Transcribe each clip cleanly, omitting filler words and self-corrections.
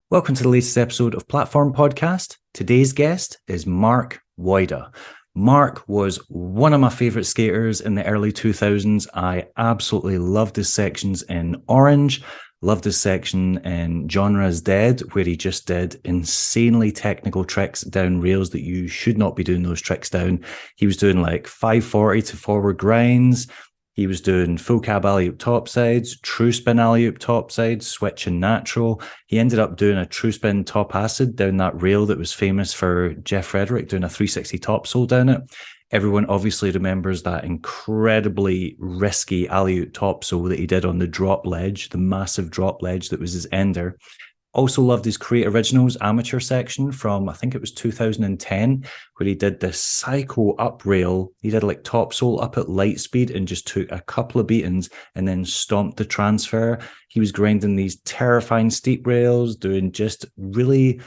Welcome to the latest episode of Platform Podcast. Today's guest is Mark Wojda. Mark was one of my favorite skaters in the early 2000s. I absolutely loved his sections in Orange, loved his section in Genre is Dead, where he just did insanely technical tricks down rails that you should not be doing those tricks down. He was doing like 540 to forward grinds. He was doing full cab alley-oop topsides, true spin alley-oop topsides, switch and natural. He ended up doing a true spin top acid down that rail that was famous for Jeff Frederick doing a 360 topsoul down it. Everyone obviously remembers that incredibly risky alley-oop topsoul that he did on the drop ledge, the massive drop ledge that was his ender. Also loved his Create Originals amateur section from, I think it was 2010, where he did this psycho up rail. He did like topsoul up at light speed and just took a couple of beatings and then stomped the transfer. He was grinding these terrifying steep rails, doing just really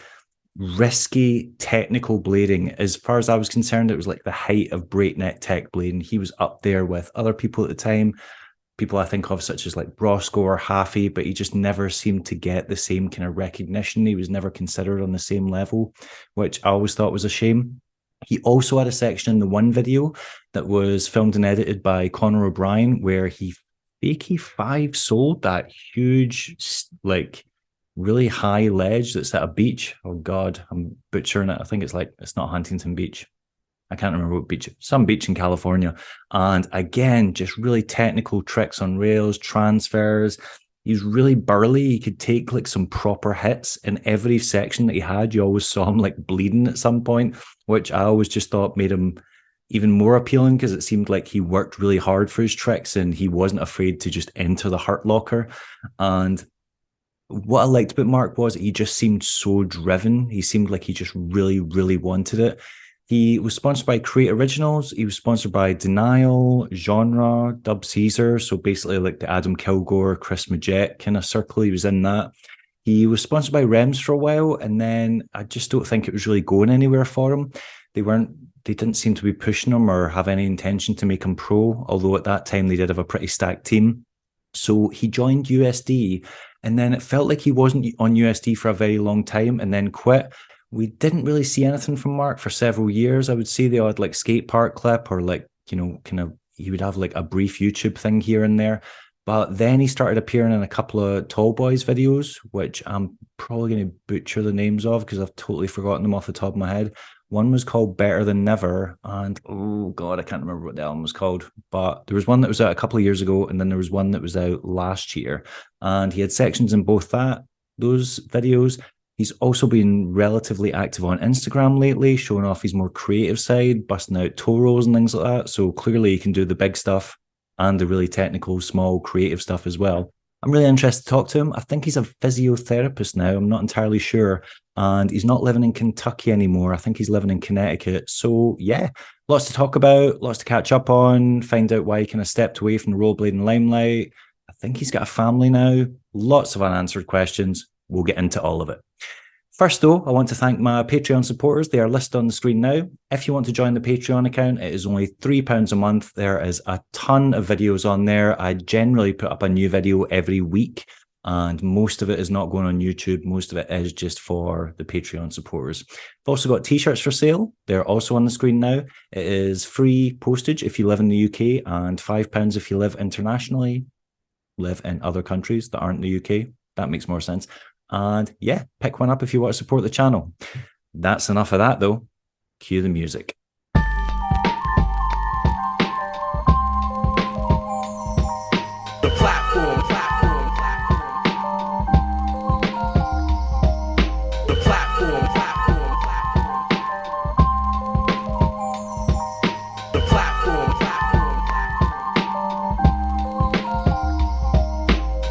risky technical blading. As far as I was concerned, it was like the height of breakneck tech blading. He was up there with other people at the time. People I think of such as like Brosco or Haffey, but he just never seemed to get the same kind of recognition. He was never considered on the same level, which I always thought was a shame. He also had a section in the one video that was filmed and edited by Conor O'Brien, where he fakey five sold that huge, like really high ledge that's at a beach. Oh God, I'm butchering it. I think it's not Huntington Beach. I can't remember what beach, some beach in California. And again, just really technical tricks on rails, transfers. He's really burly. He could take like some proper hits in every section that he had. You always saw him like bleeding at some point, which I always just thought made him even more appealing because it seemed like he worked really hard for his tricks and he wasn't afraid to just enter the hurt locker. And what I liked about Mark was he just seemed so driven. He seemed like he just really, really wanted it. He was sponsored by Create Originals. He was sponsored by Denial, Genre, Dub Caesar. So basically like the Adam Kilgore, Chris Majette kind of circle. He was in that. He was sponsored by Remz for a while. And then I just don't think it was really going anywhere for him. They didn't seem to be pushing him or have any intention to make him pro. Although at that time they did have a pretty stacked team. So he joined USD. And then it felt like he wasn't on USD for a very long time and then quit. We didn't really see anything from Mark for several years. I would see the odd like skate park clip or like, kind of, he would have like a brief YouTube thing here and there. But then he started appearing in a couple of Tall Boys videos, which I'm probably going to butcher the names of because I've totally forgotten them off the top of my head. One was called Better Than Never. And oh God, I can't remember what the album was called. But there was one that was out a couple of years ago. And then there was one that was out last year. And he had sections in both those videos. He's also been relatively active on Instagram lately, showing off his more creative side, busting out toe rolls and things like that. So clearly he can do the big stuff and the really technical, small, creative stuff as well. I'm really interested to talk to him. I think he's a physiotherapist now. I'm not entirely sure. And he's not living in Kentucky anymore. I think he's living in Connecticut. So yeah, lots to talk about, lots to catch up on, find out why he kind of stepped away from the rollerblading limelight. I think he's got a family now. Lots of unanswered questions. We'll get into all of it. First, though, I want to thank my Patreon supporters. They are listed on the screen now. If you want to join the Patreon account, it is only £3 a month. There is a ton of videos on there. I generally put up a new video every week, and most of it is not going on YouTube. Most of it is just for the Patreon supporters. I've also got t-shirts for sale. They're also on the screen now. It is free postage if you live in the UK and £5 if you live internationally, live in other countries that aren't the UK. That makes more sense. And yeah, pick one up if you want to support the channel. That's enough of that, though. Cue the music. The platform. The platform. The platform.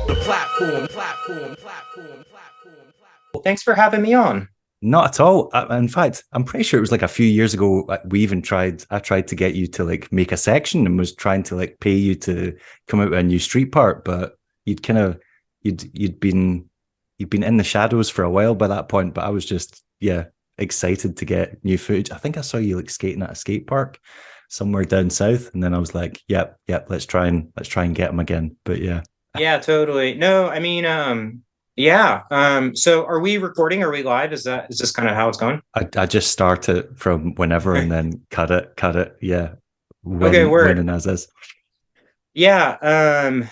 The platform. Well, thanks for having me on. Not at all. In fact, I'm pretty sure it was like a few years ago. I tried to get you to like make a section and was trying to like pay you to come out with a new street part, but you'd been in the shadows for a while by that point. But I was just excited to get new footage. I think I saw you like skating at a skate park somewhere down south, and then I was like, yep, let's try and get him again. But yeah. Yeah, totally. No, I mean, Yeah. So are we recording? Are we live? Is this kind of how it's going? I just start it from whenever and then cut it. Yeah. Okay, When word. and as is. Yeah.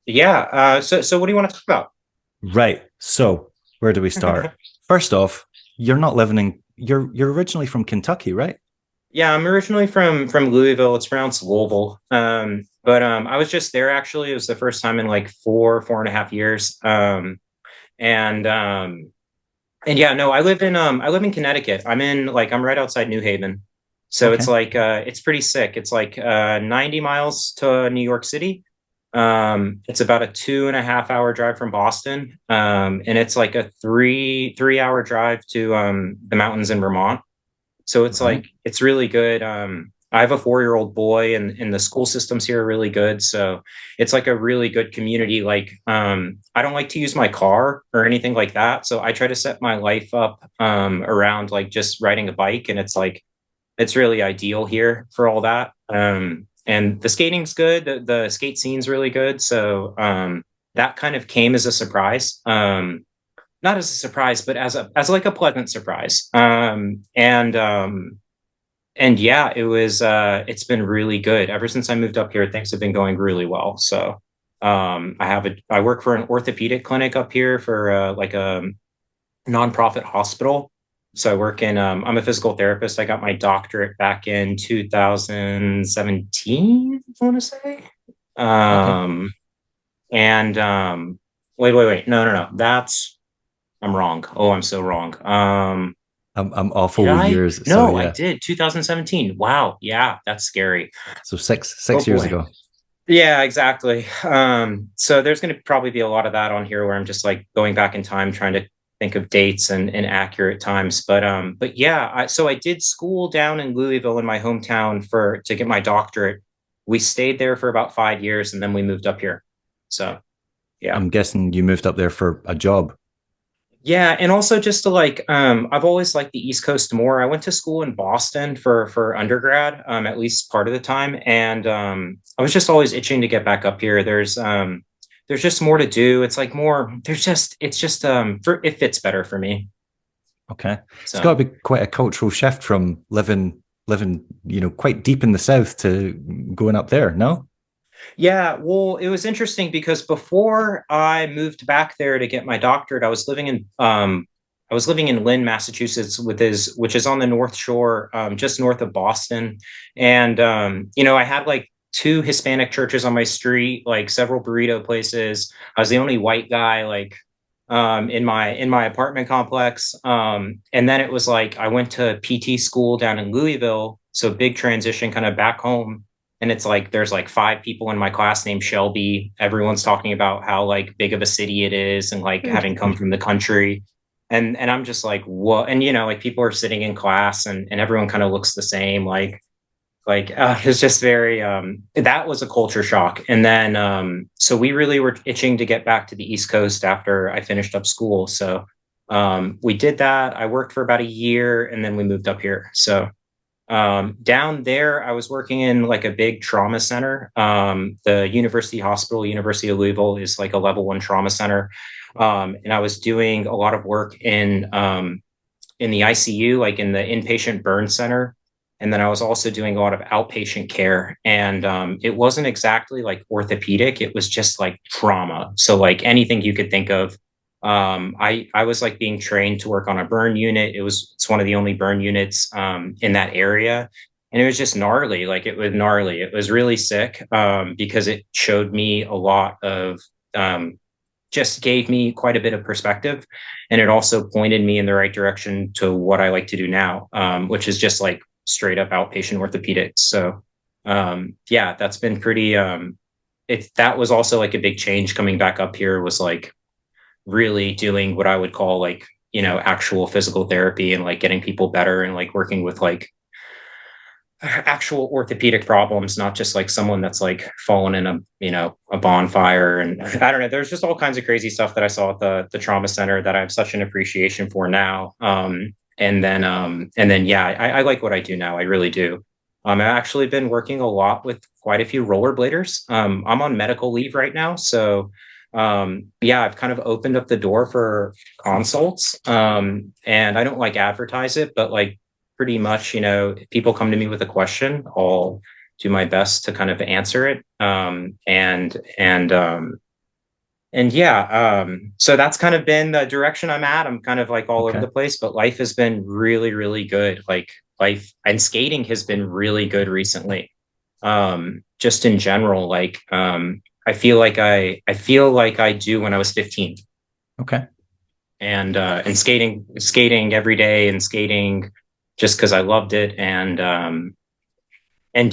Yeah. So what do you want to talk about? Right. So where do we start? First off, you're originally from Kentucky, right? Yeah, I'm originally from Louisville. It's pronounced Louisville. But I was just there actually. It was the first time in like 4.5 years. And and yeah, no, I live in Connecticut. I'm right outside New Haven. So it's Okay. like it's pretty sick. It's like 90 miles to New York City. It's about a 2.5 hour drive from Boston. And it's like a three hour drive to the mountains in Vermont. So it's Right. like it's really good. I have a 4-year-old boy, and the school systems here are really good. So it's like a really good community. Like I don't like to use my car or anything like that. So I try to set my life up around like just riding a bike, and it's like it's really ideal here for all that. And the skating's good. The skate scene's really good. So that kind of came as a surprise. Not as a surprise, but as like a pleasant surprise. And yeah, it's been really good ever since I moved up here. Things have been going really well. So I work for an orthopedic clinic up here for like a nonprofit hospital. So I work in I'm a physical therapist. I got my doctorate back in 2017, I want to say. Okay. Um and wait. No. I'm wrong. Oh, I'm so wrong. I'm Did awful with I? years, so No, I yeah. did. 2017. Wow. Yeah, that's scary. So Oh six years boy. ago. Yeah, exactly. So there's going to probably be a lot of that on here where I'm just like going back in time trying to think of dates and accurate times. But yeah, so I did school down in Louisville in my hometown for to get my doctorate. We stayed there for about 5 years and then we moved up here. So yeah. I'm guessing you moved up there for a job. Yeah, and also just to like I've always liked the East Coast more. I went to school in Boston for undergrad, at least part of the time, and I was just always itching to get back up here. There's just more to do. It's like more it's just it fits better for me. Okay. It's got So to be quite a cultural shift from living, quite deep in the south to going up there, no? yeah, well, it was interesting because before I moved back there to get my doctorate, I was living in Lynn, Massachusetts, which is on the North Shore, just north of Boston. And I had like two Hispanic churches on my street, like several burrito places. I was the only white guy like in my apartment complex. And then it was like I went to PT school down in Louisville, so big transition kind of back home, and it's like there's like 5 people in my class named Shelby. Everyone's talking about how like big of a city it is and like having come from the country. And I'm just like, what? And like people are sitting in class and everyone kind of looks the same. It's just very that was a culture shock. And then so we really were itching to get back to the East Coast after I finished up school. So we did that. I worked for about a year and then we moved up here. So down there, I was working in like a big trauma center. The University Hospital, University of Louisville, is like a level 1 trauma center, and I was doing a lot of work in the ICU, like in the inpatient burn center. And then I was also doing a lot of outpatient care. And it wasn't exactly like orthopedic, it was just like trauma. So, like anything you could think of. I was like being trained to work on a burn unit. It's one of the only burn units in that area. And it was just gnarly. Like it was gnarly. It was really sick because it showed me a lot of just gave me quite a bit of perspective. And it also pointed me in the right direction to what I like to do now, which is just like straight up outpatient orthopedics. So, yeah, that's been pretty, that was also like a big change coming back up here was like really doing what I would call like, actual physical therapy and like getting people better and like working with like actual orthopedic problems, not just like someone that's like fallen in a bonfire. And I don't know, there's just all kinds of crazy stuff that I saw at the trauma center that I have such an appreciation for now. And then yeah, I like what I do now. I really do. I've actually been working a lot with quite a few rollerbladers. I'm on medical leave right now, so Yeah, I've kind of opened up the door for consults. And I don't like advertise it, but like pretty much, if people come to me with a question, I'll do my best to kind of answer it. And yeah, so that's kind of been the direction I'm at. I'm kind of like all over Okay. the place, but life has been really, really good. Like life and skating has been really good recently. Just in general, like I feel like I do when I was 15. Okay. And skating every day and skating just because I loved it. And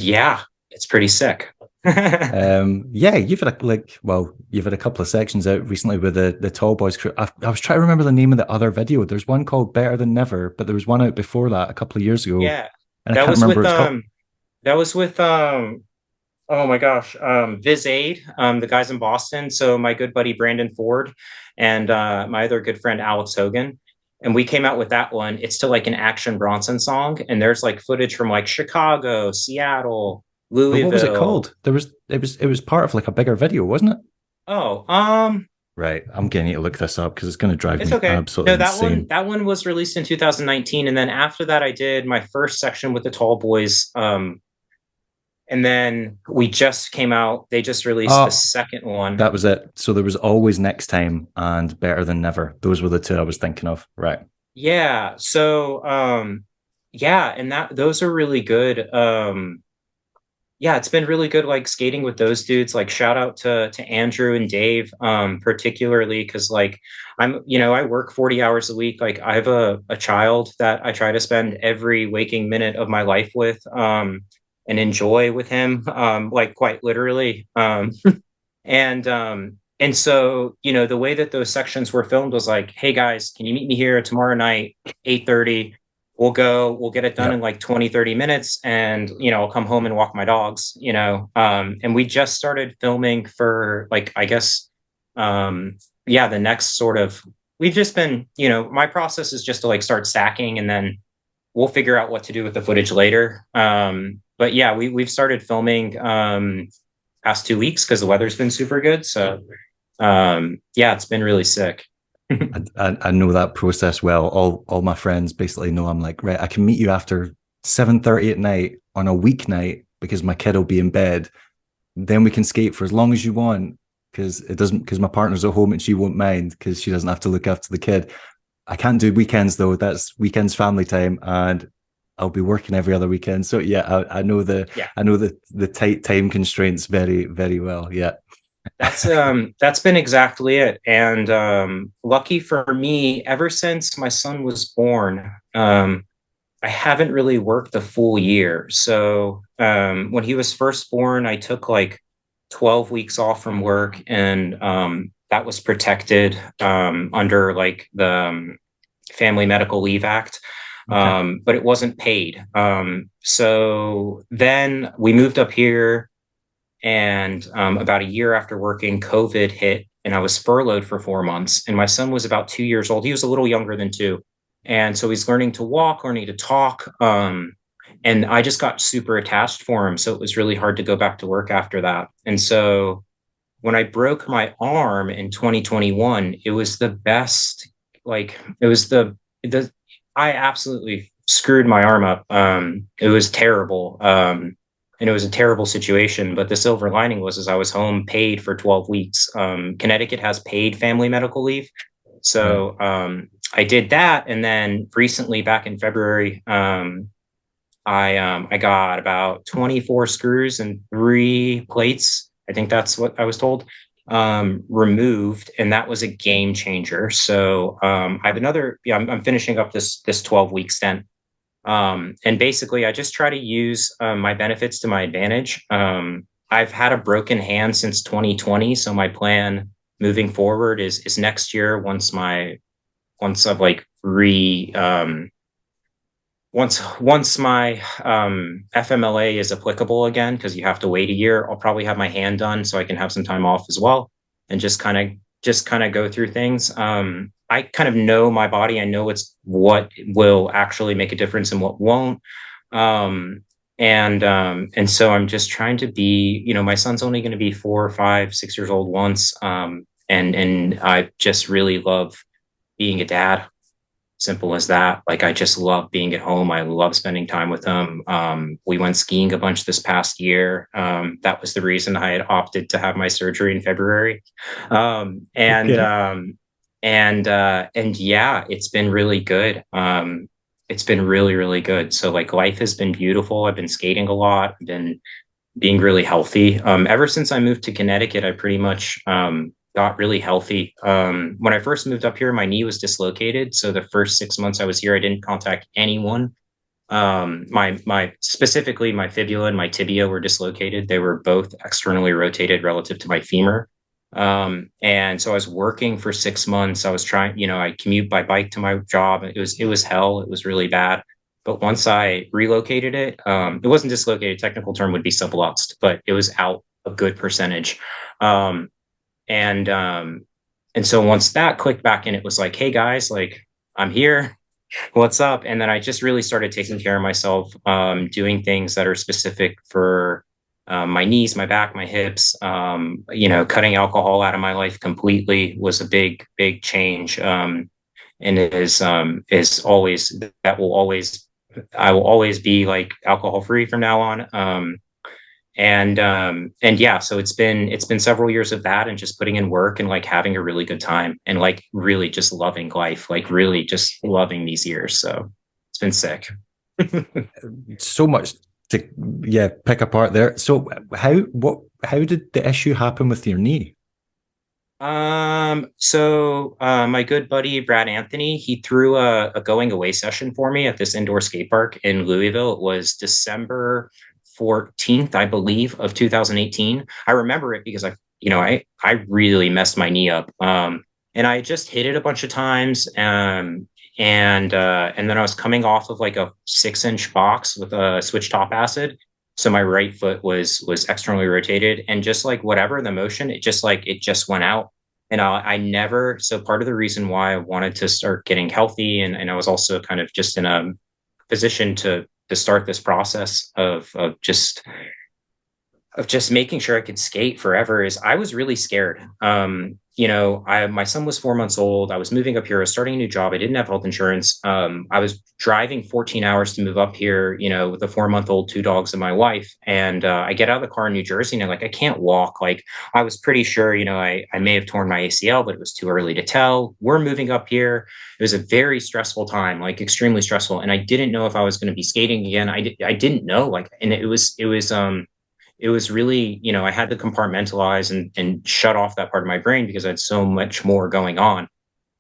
yeah, it's pretty sick. Yeah, you've had you've had a couple of sections out recently with the Tall Boys crew. I was trying to remember the name of the other video. There's one called Better Than Never, but there was one out before that a couple of years ago, Yeah. and I That can't was remember with what it's called. that was with oh my gosh, Viz Aid, the guys in Boston. So my good buddy Brandon Ford and my other good friend Alex Hogan. And we came out with that one. It's to like an Action Bronson song. And there's like footage from like Chicago, Seattle, But what was it Louisville. called? It was part of like a bigger video, wasn't it? Oh, Right. I'm getting to look this up because it's going to drive it's me okay. absolutely No, that one insane. that one was released in 2019. And then after that, I did my first section with the Tall Boys. And then we just came out, they just released the Oh, second one. that was it. So there was Always Next Time and Better Than Never. Those were the two I was thinking of. Right. Yeah. So yeah, and that those are really good. Yeah, it's been really good like skating with those dudes. Like shout out to Andrew and Dave, particularly because like I work 40 hours a week. Like I have a child that I try to spend every waking minute of my life with, and enjoy with him, like quite literally. And so, the way that those sections were filmed was like, hey guys, can you meet me here tomorrow night, 8:30? We'll get it done in Yep. like 20, 30 minutes. And, I'll come home and walk my dogs. And we just started filming for like, I guess, yeah, the next sort of, we've just been, my process is just to like start stacking and then we'll figure out what to do with the footage later. But yeah, we've started filming, past 2 weeks because the weather's been super good. So yeah, it's been really sick. I know that process well. All my friends basically know I'm like, right, I can meet you after 7:30 at night on a weeknight because my kid will be in bed. Then we can skate for as long as you want because my partner's at home and she won't mind because she doesn't have to look after the kid. I can't do weekends though. That's weekends family time, and I'll be working every other weekend. So yeah, Yeah, I know the tight time constraints very very well. Yeah. that's been exactly it. And lucky for me, ever since my son was born, I haven't really worked a full year. So when he was first born, I took like 12 weeks off from work, and that was protected under like the Family Medical Leave Act. Okay. But it wasn't paid. So then we moved up here, and about a year after working, COVID hit, and I was furloughed for 4 months. And my son was about 2 years old. He was a little younger than two. And so he's learning to walk, learning to talk. And I just got super attached for him. So it was really hard to go back to work after that. And so when I broke my arm in 2021, it was the best. Like it was the I absolutely screwed my arm up. It was terrible. And it was a terrible situation. But the silver lining was, is I was home paid for 12 weeks. Connecticut has paid family medical leave. Right. So I did that. And then recently, back in February, I got about 24 screws and 3 plates. I think that's what I was told, removed, and that was a game changer. So I have another. Yeah, I'm finishing up this 12-week stint. And basically, I just try to use my benefits to my advantage. I've had a broken hand since 2020, so my plan moving forward is next year once I've like re once my FMLA is applicable again, because you have to wait a year, I'll probably have my hand done so I can have some time off as well, and just kind of go through things. I kind of know my body. I know what will actually make a difference and what won't. And so I'm just trying to be. My son's only going to be 4, 5, 6 years old once. and I just really love being a dad. Simple as that. Like, I just love being at home. I love spending time with them. We went skiing a bunch this past year. That was the reason I had opted to have my surgery in February. And Okay. and yeah, it's been really good. It's been really, really good. So like, life has been beautiful. I've been skating a lot. I've been being really healthy. Ever since I moved to Connecticut, I pretty much got really healthy. When I first moved up here, my knee was dislocated. So the first 6 months I was here, I didn't contact anyone. My specifically my fibula and my tibia were dislocated. They were both externally rotated relative to my femur. And so I was working for 6 months. I was trying, I commute by bike to my job. It was hell. It was really bad. But once I relocated it, it wasn't dislocated. Technical term would be subluxed, but it was out a good percentage. Um, and and so once that clicked back in, it was like, hey guys, like, I'm here. What's up? And then I just really started taking care of myself, doing things that are specific for my knees, my back, my hips. Cutting alcohol out of my life completely was a big, big change. And it is always, that will always, I will always be like alcohol free from now on. And yeah, so it's been several years of that and just putting in work and like having a really good time and like really just loving life, like really just loving these years. So it's been sick. So much to pick apart there. So how did the issue happen with your knee? My good buddy Brad Anthony, he threw a going away session for me at this indoor skate park in Louisville. It was December 14th, I believe, of 2018. I remember it because I really messed my knee up. And I just hit it a bunch of times. And then I was coming off of like a 6-inch box with a switch top acid. So my right foot was externally rotated, and just like whatever the motion, it just went out. And I never, so part of the reason why I wanted to start getting healthy, and I was also kind of just in a position to start this process of just making sure I could skate forever, is I was really scared. My son was 4 months old. I was moving up here. I was starting a new job. I didn't have health insurance. I was driving 14 hours to move up here, with a 4-month-old, two dogs, and my wife. And I get out of the car in New Jersey, and I'm like, I can't walk. Like, I was pretty sure, I may have torn my ACL, but it was too early to tell. We're moving up here. It was a very stressful time, like extremely stressful. And I didn't know if I was going to be skating again. I didn't know, like, and it was really, I had to compartmentalize and shut off that part of my brain because I had so much more going on.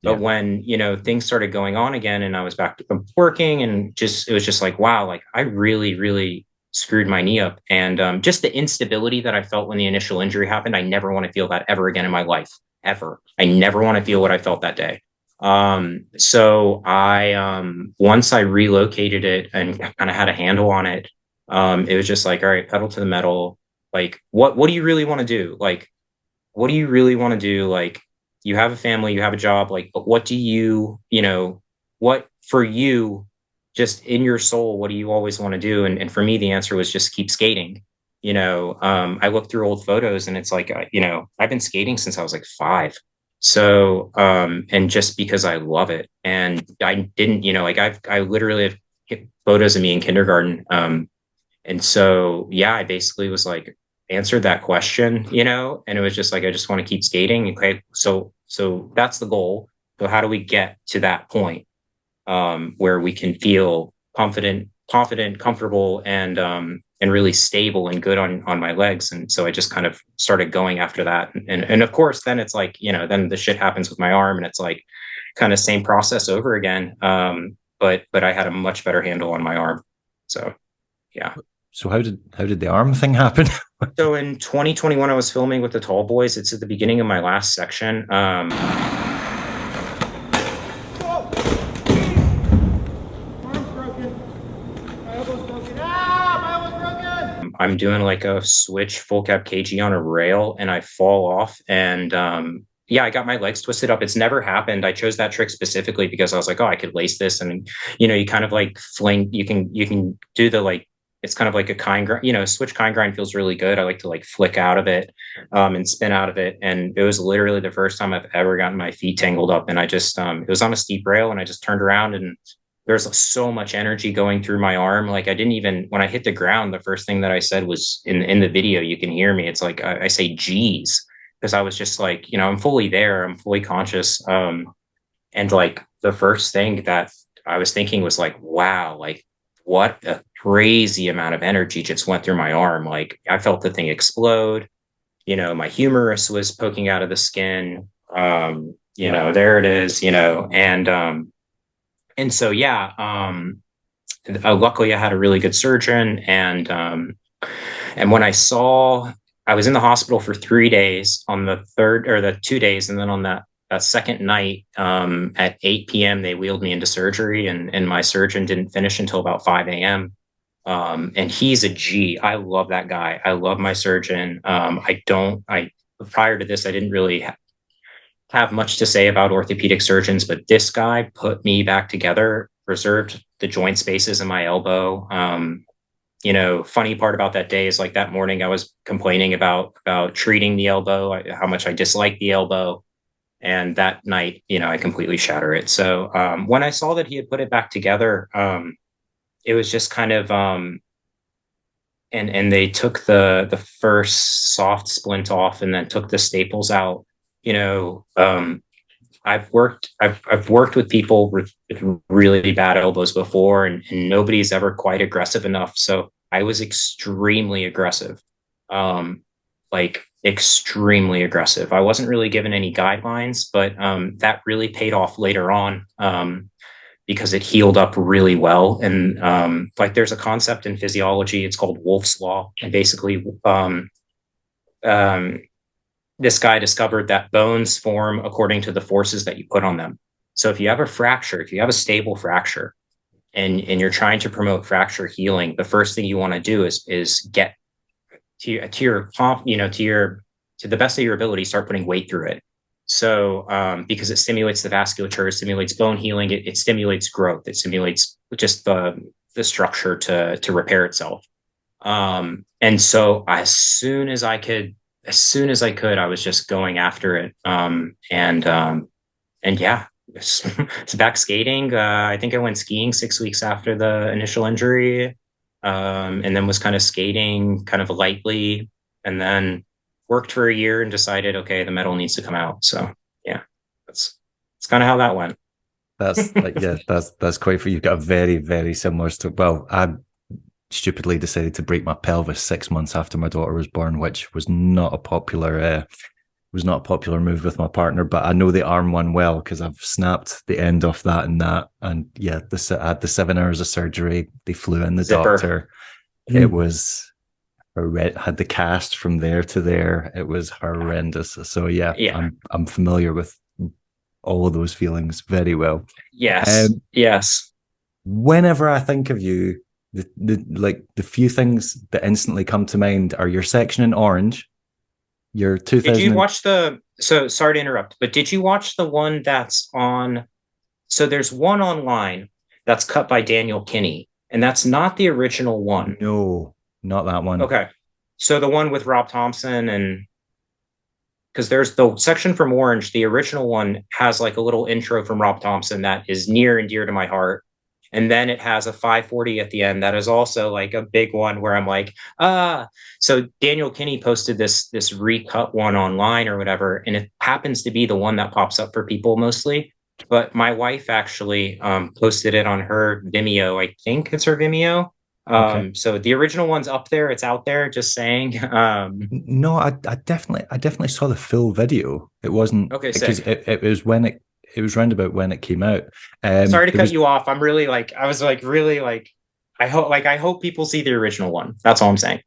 But Yeah. when, things started going on again and I was back to working, and it was just like, wow, like, I really, really screwed my knee up. And just the instability that I felt when the initial injury happened, I never want to feel that ever again in my life, ever. I never want to feel what I felt that day. So once I relocated it and kind of had a handle on it, it was just like, all right, pedal to the metal. Like, what do you really want to do? Like, what do you really want to do? Like, you have a family, you have a job, like, but what do what for you, just in your soul, what do you always want to do? And for me, the answer was just keep skating. I looked through old photos, and it's like, I've been skating since I was like 5. So, and just because I love it, and I didn't, I literally have photos of me in kindergarten. And so, yeah, I basically was like, answered that question, and it was just like, I just want to keep skating. Okay. So that's the goal. So how do we get to that point, where we can feel confident, comfortable, and really stable and good on my legs? And so I just kind of started going after that. And of course, then it's like, then the shit happens with my arm, and it's like kind of same process over again. But I had a much better handle on my arm. So, yeah. So how did the arm thing happen? So in 2021, I was filming with the Tall Boys. It's at the beginning of my last section. I'm doing like a switch full cap KG on a rail, and I fall off, and yeah, I got my legs twisted up. It's never happened. I chose that trick specifically because I was like, oh, I could lace this, and you kind of like fling. You can do the, like, it's kind of like a kind grind, switch kind grind feels really good. I like to like flick out of it, and spin out of it. And it was literally the first time I've ever gotten my feet tangled up. And I just, it was on a steep rail, and I just turned around, and there's like so much energy going through my arm. Like I didn't even, when I hit the ground, the first thing that I said was in the video, you can hear me. It's like, I say, geez, because I was just like, I'm fully there. I'm fully conscious. And like the first thing that I was thinking was like, wow, like what a crazy amount of energy just went through my arm. Like I felt the thing explode. My humerus was poking out of the skin. There it is, and so, yeah, luckily I had a really good surgeon. And when I was in the hospital for 3 days, on the third or the 2 days. And then on that second night, at 8 p.m., they wheeled me into surgery, and my surgeon didn't finish until about 5 a.m. And he's a G. I love that guy. I love my surgeon. Prior to this, I didn't really have much to say about orthopedic surgeons, but this guy put me back together, preserved the joint spaces in my elbow. Funny part about that day is like that morning I was complaining about treating the elbow, how much I disliked the elbow. And that night, I completely shatter it. So when I saw that he had put it back together, it was just kind of, and they took the first soft splint off and then took the staples out. I've worked with people with really bad elbows before, and nobody's ever quite aggressive enough. So I was extremely aggressive, like extremely aggressive. I wasn't really given any guidelines, but that really paid off later on, because it healed up really well. And like there's a concept in physiology, it's called Wolff's Law, and basically, this guy discovered that bones form according to the forces that you put on them. So if you have a fracture, if you have a stable fracture, and you're trying to promote fracture healing, the first thing you want to do is get to the best of your ability, start putting weight through it. So because it stimulates the vasculature, it stimulates bone healing, it stimulates growth, it stimulates just the structure to repair itself. And so as soon as I could, I was just going after it. And yeah, it's back skating. I think I went skiing 6 weeks after the initial injury, and then was kind of skating kind of lightly, and then worked for a year and decided, okay, the metal needs to come out. So yeah, that's kind of how that went. That's like, yeah, that's quite for you. Got a very, very similar story. Well, I stupidly decided to break my pelvis 6 months after my daughter was born, which was not a popular move with my partner. But I know the arm one well because I've snapped the end off that. And yeah, I had the 7 hours of surgery. They flew in the Zipper. doctor. It was had the cast from there to there. It was horrendous. So yeah. I'm familiar with all of those feelings very well. Yes. Yes. Whenever I think of you, the few things that instantly come to mind are your section in Orange, your 2000. Did you watch so sorry to interrupt, but did you watch the one that's on? So there's one online that's cut by Daniel Kinney, and that's not the original one. No, not that one. Okay. So the one with Rob Thompson, and because there's the section from Orange, the original one has like a little intro from Rob Thompson that is near and dear to my heart. And then it has a 540 at the end that is also like a big one where I'm like, So Daniel Kinney posted this recut one online or whatever, and it happens to be the one that pops up for people mostly. But my wife actually posted it on her Vimeo. I think it's her Vimeo. Okay. So the original one's up there. It's out there. Just saying. No, I definitely saw the full video. It wasn't okay because it was when it was round about when it came out. Sorry to cut you off. I'm really like, I was like, really like, I hope people see the original one. That's all I'm saying.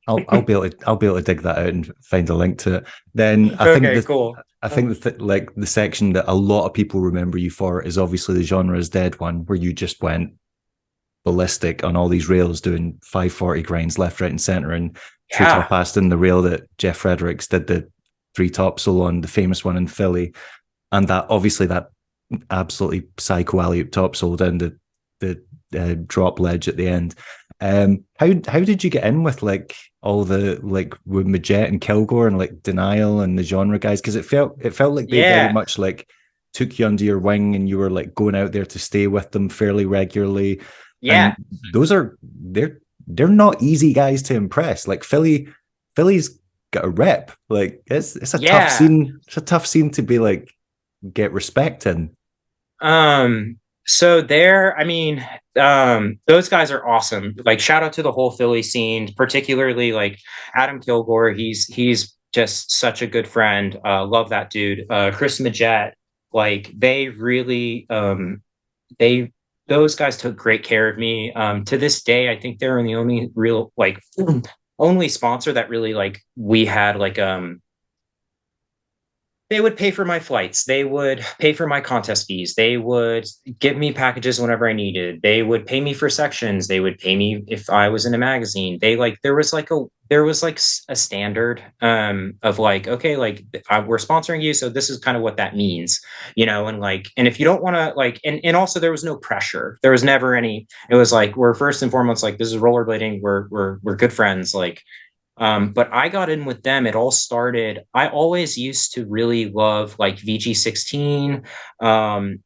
I'll be able to dig that out and find a link to it. Then cool. I think like the section that a lot of people remember you for is obviously the Genre is Dead one, where you just went ballistic on all these rails doing 540 grinds left, right, and center, and true top past in the rail that Jeff Fredericks did the 3-top solo on, the famous one in Philly. And that obviously that absolutely psycho alley top solo down the drop ledge at the end. How did you get in with like all the like with Majet and Kilgore and like Denial and the genre guys? Because it felt like they very Yeah, much like took you under your wing and you were like going out there to stay with them fairly regularly. And yeah, those are they're not easy guys to impress. Like Philly's got a rep. Like it's a tough yeah. scene. It's a tough scene to be like get respect in. So there, I mean, those guys are awesome. Like shout out to the whole Philly scene, particularly like Adam Kilgore. He's just such a good friend. Love that dude. Chris Majet, like they really they those guys took great care of me. To this day, I think they're the only real like only sponsor that really like we had like they would pay for my flights. They would pay for my contest fees. They would give me packages whenever I needed. They would pay me for sections. They would pay me if I was in a magazine. They like there was like a standard of like okay like we're sponsoring you, so this is kind of what that means, you know. And like and if you don't want to like and also there was no pressure. There was never any. It was like we're first and foremost like this is rollerblading. We're good friends like but I got in with them. It all started. I always used to really love like VG16. Um,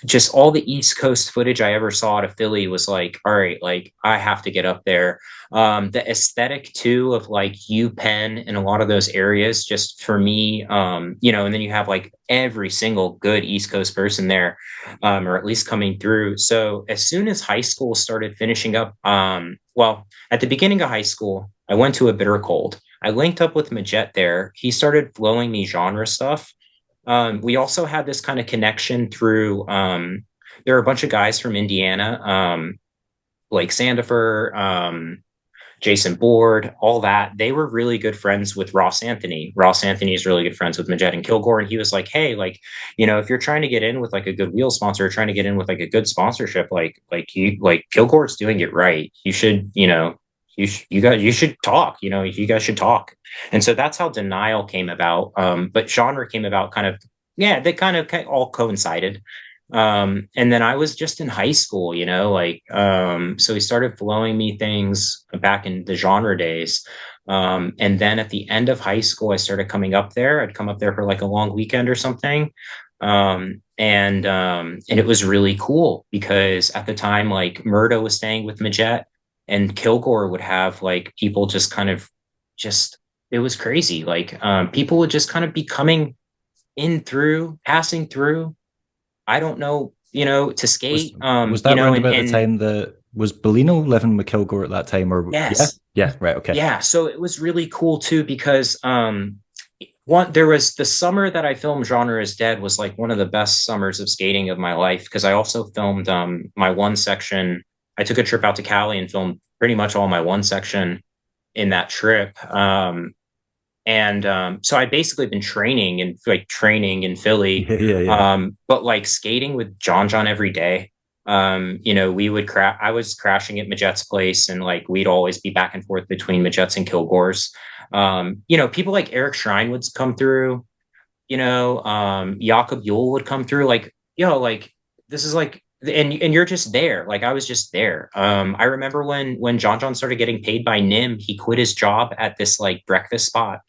just all the East Coast footage I ever saw out of Philly was like, all right, like I have to get up there. The aesthetic too of like UPenn and a lot of those areas, just for me, you know, and then you have like every single good East Coast person there, or at least coming through. So as soon as high school started finishing up, well, at the beginning of high school, I went to a bitter cold. I linked up with Majet there. He started flowing me genre stuff. We also had this kind of connection through there are a bunch of guys from Indiana, like Sandifer, Jason Board, all that. They were really good friends with Ross Anthony. Ross Anthony is really good friends with Majet and Kilgore. And he was like, hey, like, you know, if you're trying to get in with like a good wheel sponsor, or trying to get in with like a good sponsorship, like you like Kilgore's doing it right. You should, you know, you should talk, you know, you guys should talk. And so that's how Denial came about. But genre came about kind of, yeah, they kind of all coincided. And then I was just in high school, you know, like so he started flowing me things back in the genre days. And then at the end of high school I started coming up there. I'd come up there for like a long weekend or something. And it was really cool because at the time like Murdo was staying with Majet and Kilgore would have like people just kind of just it was crazy. Like people would just kind of be coming in through, passing through. I don't know, you know, to Was skate. was You that know, round about the and time that was Bellino living with Kilgore at that time, or yeah, yes, yeah, right, okay. yeah. So it was really cool too because one there was the summer that I filmed Genre is Dead was like one of the best summers of skating of my life because I also filmed my one section. I took a trip out to Cali and filmed pretty much all my one section in that trip. And so I basically been training in Philly, Yeah, yeah, yeah. but like skating with John every day. You know, I was crashing at Majet's place, and like we'd always be back and forth between Majet's and Kilgore's. You know, people like Eric Shrine would come through. You know, Jakob Yule would come through. Like, like this is like and you're just there. Like I was just there. I remember when John started getting paid by Nim, he quit his job at this like breakfast spot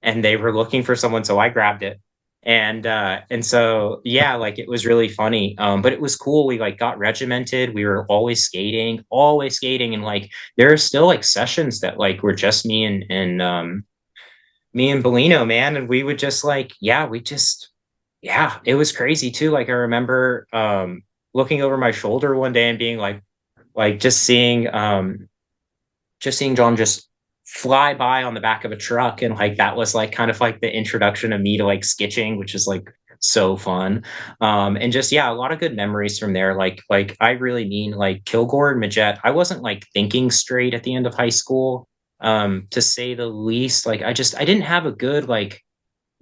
and they were looking for someone, so I grabbed it. And so yeah, like it was really funny. But it was cool. We like got regimented. We were always skating, and like there are still like sessions that like were just me and Bellino, man, and we would just like, yeah, it was crazy too. Like I remember looking over my shoulder one day and being like just seeing John just fly by on the back of a truck, and like that was like kind of like the introduction of me to like sketching, which is like so fun. And just yeah, a lot of good memories from there. Like I really mean like Kilgore and Majet. I wasn't like thinking straight at the end of high school, to say the least. Like I didn't have a good like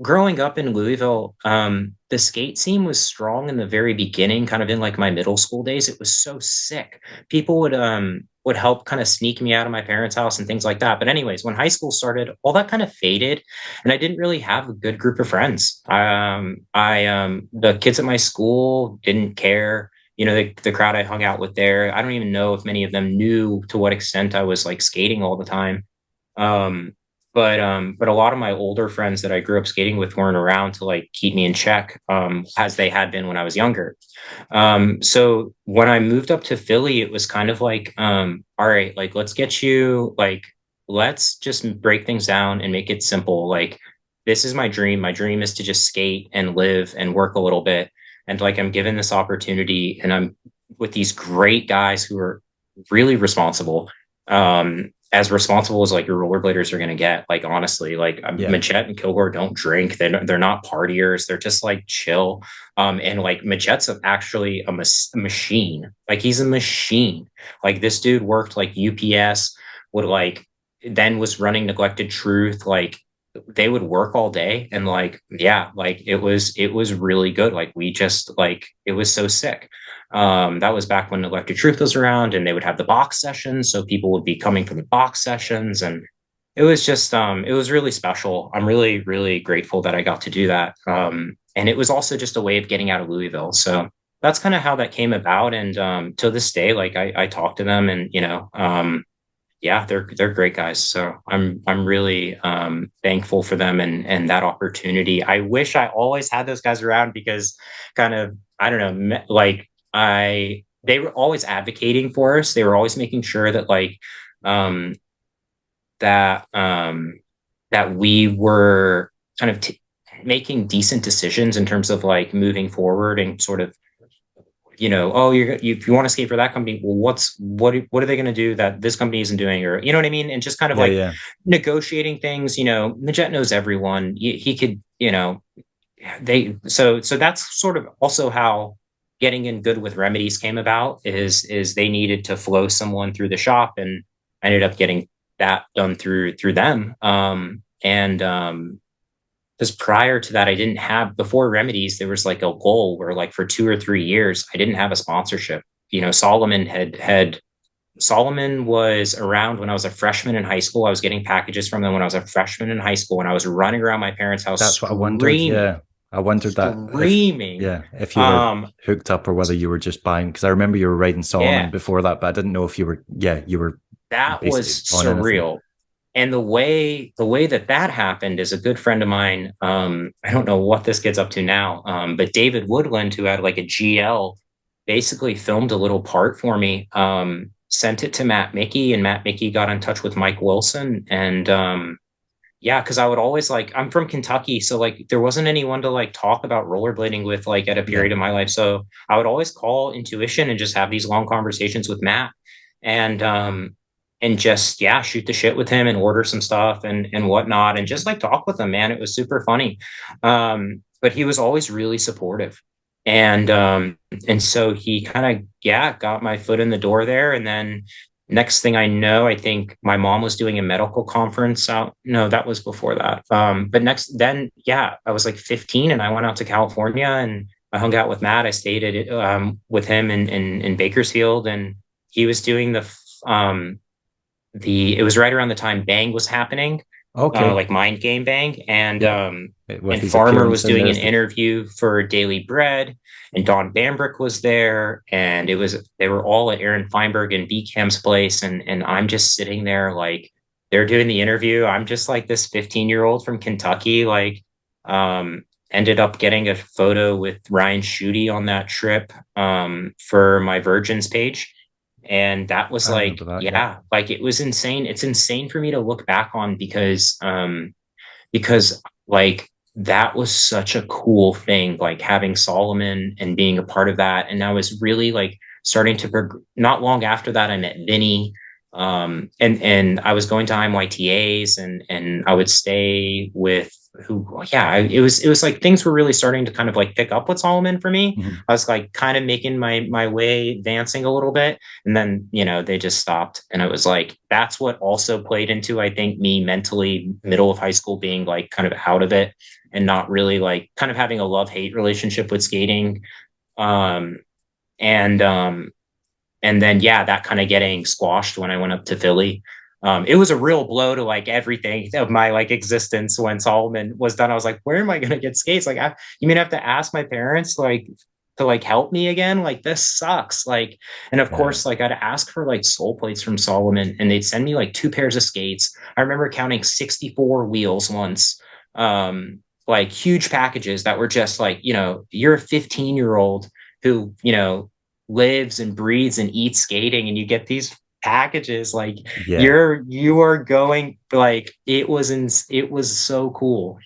growing up in Louisville, the skate scene was strong in the very beginning, kind of in like my middle school days. It was so sick. People would help kind of sneak me out of my parents' house and things like that. But anyways, when high school started, all that kind of faded, and I didn't really have a good group of friends. I the kids at my school didn't care. the crowd I hung out with there. I don't even know if many of them knew to what extent I was like skating all the time. Um, but a lot of my older friends that I grew up skating with weren't around to like keep me in check, as they had been when I was younger. So when I moved up to Philly, it was kind of like, all right, like let's just break things down and make it simple. Like, this is my dream. My dream is to just skate and live and work a little bit. And like, I'm given this opportunity and I'm with these great guys who are really responsible. As responsible as like your rollerbladers are going to get. Like, honestly, like Yeah. Machette and Kilgore don't drink. They're not partiers. They're just like chill. And like Machette's actually a machine. Like, he's a machine. Like, this dude worked like UPS, would like then was running Neglected Truth. Like, they would work all day and like, yeah, like it was really good. Like, we just like, it was so sick. That was back when Electric Truth was around and they would have the box sessions. So people would be coming from the box sessions and it was just, it was really special. I'm really, really grateful that I got to do that. And it was also just a way of getting out of Louisville. So that's kind of how that came about. And to this day, like I talk to them and, yeah, they're great guys. So I'm really thankful for them and that opportunity. I wish I always had those guys around because kind of, I don't know, like they were always advocating for us. They were always making sure that like um that that we were kind of making decent decisions in terms of like moving forward and sort of, oh, if you want to skate for that company, well, what are they going to do that this company isn't doing, or you know what I mean, and just kind of Yeah. like Yeah. negotiating things. Majette knows everyone. He could, so that's sort of also how getting in good with remedies came about. Is they needed to flow someone through the shop, and I ended up getting that done through them. And because prior to that, I didn't have, before remedies, there was like a goal where like for 2 or 3 years, I didn't have a sponsorship. Salomon was around when I was a freshman in high school. I was getting packages from them when I was a freshman in high school, and I was running around my parents' house That's what I wondered. screaming, Yeah. I wondered that screaming. if you were hooked up or whether you were just buying, because I remember you were riding Solomon Yeah, before that, but I didn't know if you were that was basically on anything. surreal. And the way that happened is a good friend of mine. I don't know what this kid's up to now, but David Woodland, who had like a GL, basically filmed a little part for me, sent it to Matt Mickey, and Matt Mickey got in touch with Mike Wilson. And yeah, because I would always like, I'm from Kentucky, so like there wasn't anyone to like talk about rollerblading with like at a Yeah. period of my life. So I would always call Intuition and just have these long conversations with Matt. And just, yeah, shoot the shit with him and order some stuff and whatnot, and just like talk with him, man. It was super funny. But he was always really supportive. And so he kind of, yeah, got my foot in the door there. And then next thing I know, I think my mom was doing a medical conference out. No, that was before that. But yeah, I was like 15 and I went out to California and I hung out with Matt. I stayed with him in Bakersfield, and he was doing it was right around the time Bang was happening, Okay. like Mind Game Bang, and Yeah. With and his Farmer was appearance in doing there. an interview for Daily Bread, and Don Bambrick was there, and they were all at Aaron Feinberg and B Cam's place, and I'm just sitting there like they're doing the interview. I'm just like this 15-year-old from Kentucky, like ended up getting a photo with Ryan Schutte on that trip for my Virgins page. And that was I remember like, that. Yeah. yeah, like it was insane. It's insane for me to look back on because like that was such a cool thing, like having Solomon and being a part of that. And I was really like starting to not long after that, I met Vinny. And I was going to IMYTAs and I would stay with it was like things were really starting to kind of like pick up with Solomon for me. Mhm. I was like kind of making my way advancing a little bit, and then they just stopped, and I was like, that's what also played into, I think, me mentally middle of high school being like kind of out of it and not really like kind of having a love-hate relationship with skating. um and um and then yeah, that kind of getting squashed when I went up to Philly. It was a real blow to like everything of my like existence when Solomon was done. I was like, where am I going to get skates? Like, you mean I have to ask my parents? Like, to like help me again. Like this sucks. Like, and of Yeah. course, like I'd ask for like sole plates from Salomon and they'd send me like 2 pairs of skates. I remember counting 64 wheels once. Like huge packages that were just like, you're a 15-year-old who, lives and breathes and eats skating, and you get these packages like Yeah. you are going like it was so cool.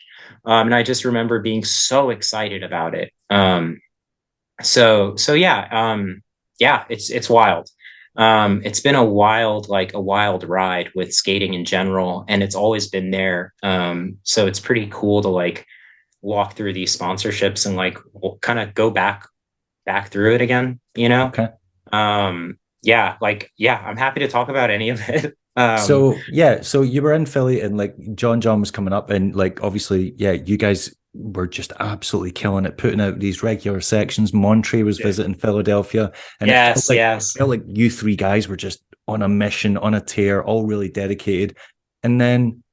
And I just remember being so excited about it. So yeah, yeah, it's wild. It's been a wild ride with skating in general, and it's always been there. So it's pretty cool to like walk through these sponsorships and like kind of go back through it again, Okay. Yeah, like yeah, I'm happy to talk about any of it. So yeah, so you were in Philly and like John was coming up and like obviously, yeah, you guys were just absolutely killing it, putting out these regular sections. Montre was visiting Philadelphia, and Yes, it yes. felt like you three guys were just on a mission, on a tear, all really dedicated. And then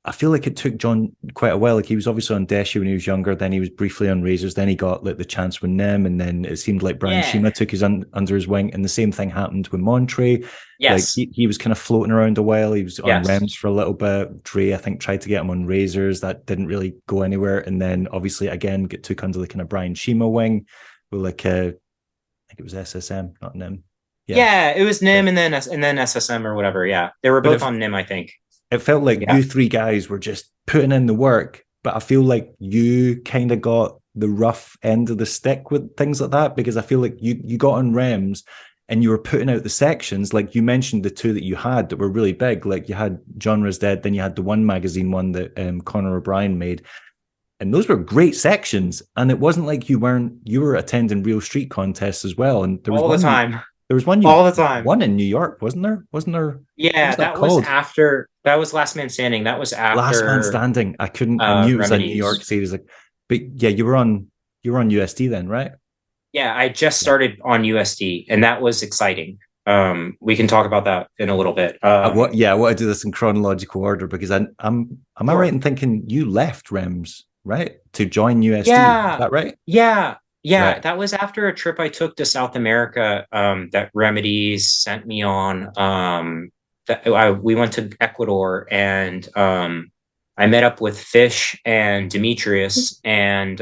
I feel like it took John quite a while. Like he was obviously on Deshi when he was younger, then he was briefly on Razors, then he got like the chance with Nim, and then it seemed like Brian Yeah. Shima took his under his wing, and the same thing happened with Montre. Like Yes. he was kind of floating around a while. He was on Yes. Rems for a little bit. Dre, I think, tried to get him on Razors. That didn't really go anywhere. And then obviously again get took under the kind of Brian Shima wing with like I think it was SSM, not Nim. Yeah. Yeah, it was Right. NIM and then SSM or whatever. Yeah. They were But both on NIM, I think. it felt like Yeah. you three guys were just putting in the work, but I feel like you kind of got the rough end of the stick with things like that, because I feel like you got on Rems and you were putting out the sections. Like you mentioned the two that you had that were really big. Like you had Genres Dead, then you had the One Magazine one that Conor O'Brien made. And those were great sections. And it wasn't like you were attending real street contests as well. And All the time. there was one you All the time. won in New York, wasn't there? Wasn't there? What Yeah, was that called? that was Last Man Standing. That was Last Man after Standing. I knew it was a New York Remedies. series. Like, but yeah, you were on USD then, right? Yeah, I just Yeah. started on USD and that was exciting. We can talk about that in a little bit. I want to do this in chronological order because am I right Sure. in thinking you left Rems, right? To join USD. Is Yeah, that right? yeah, yeah. Right. That was after a trip I took to South America, that Remedies sent me on. We went to Ecuador and I met up with Fish and Demetrius and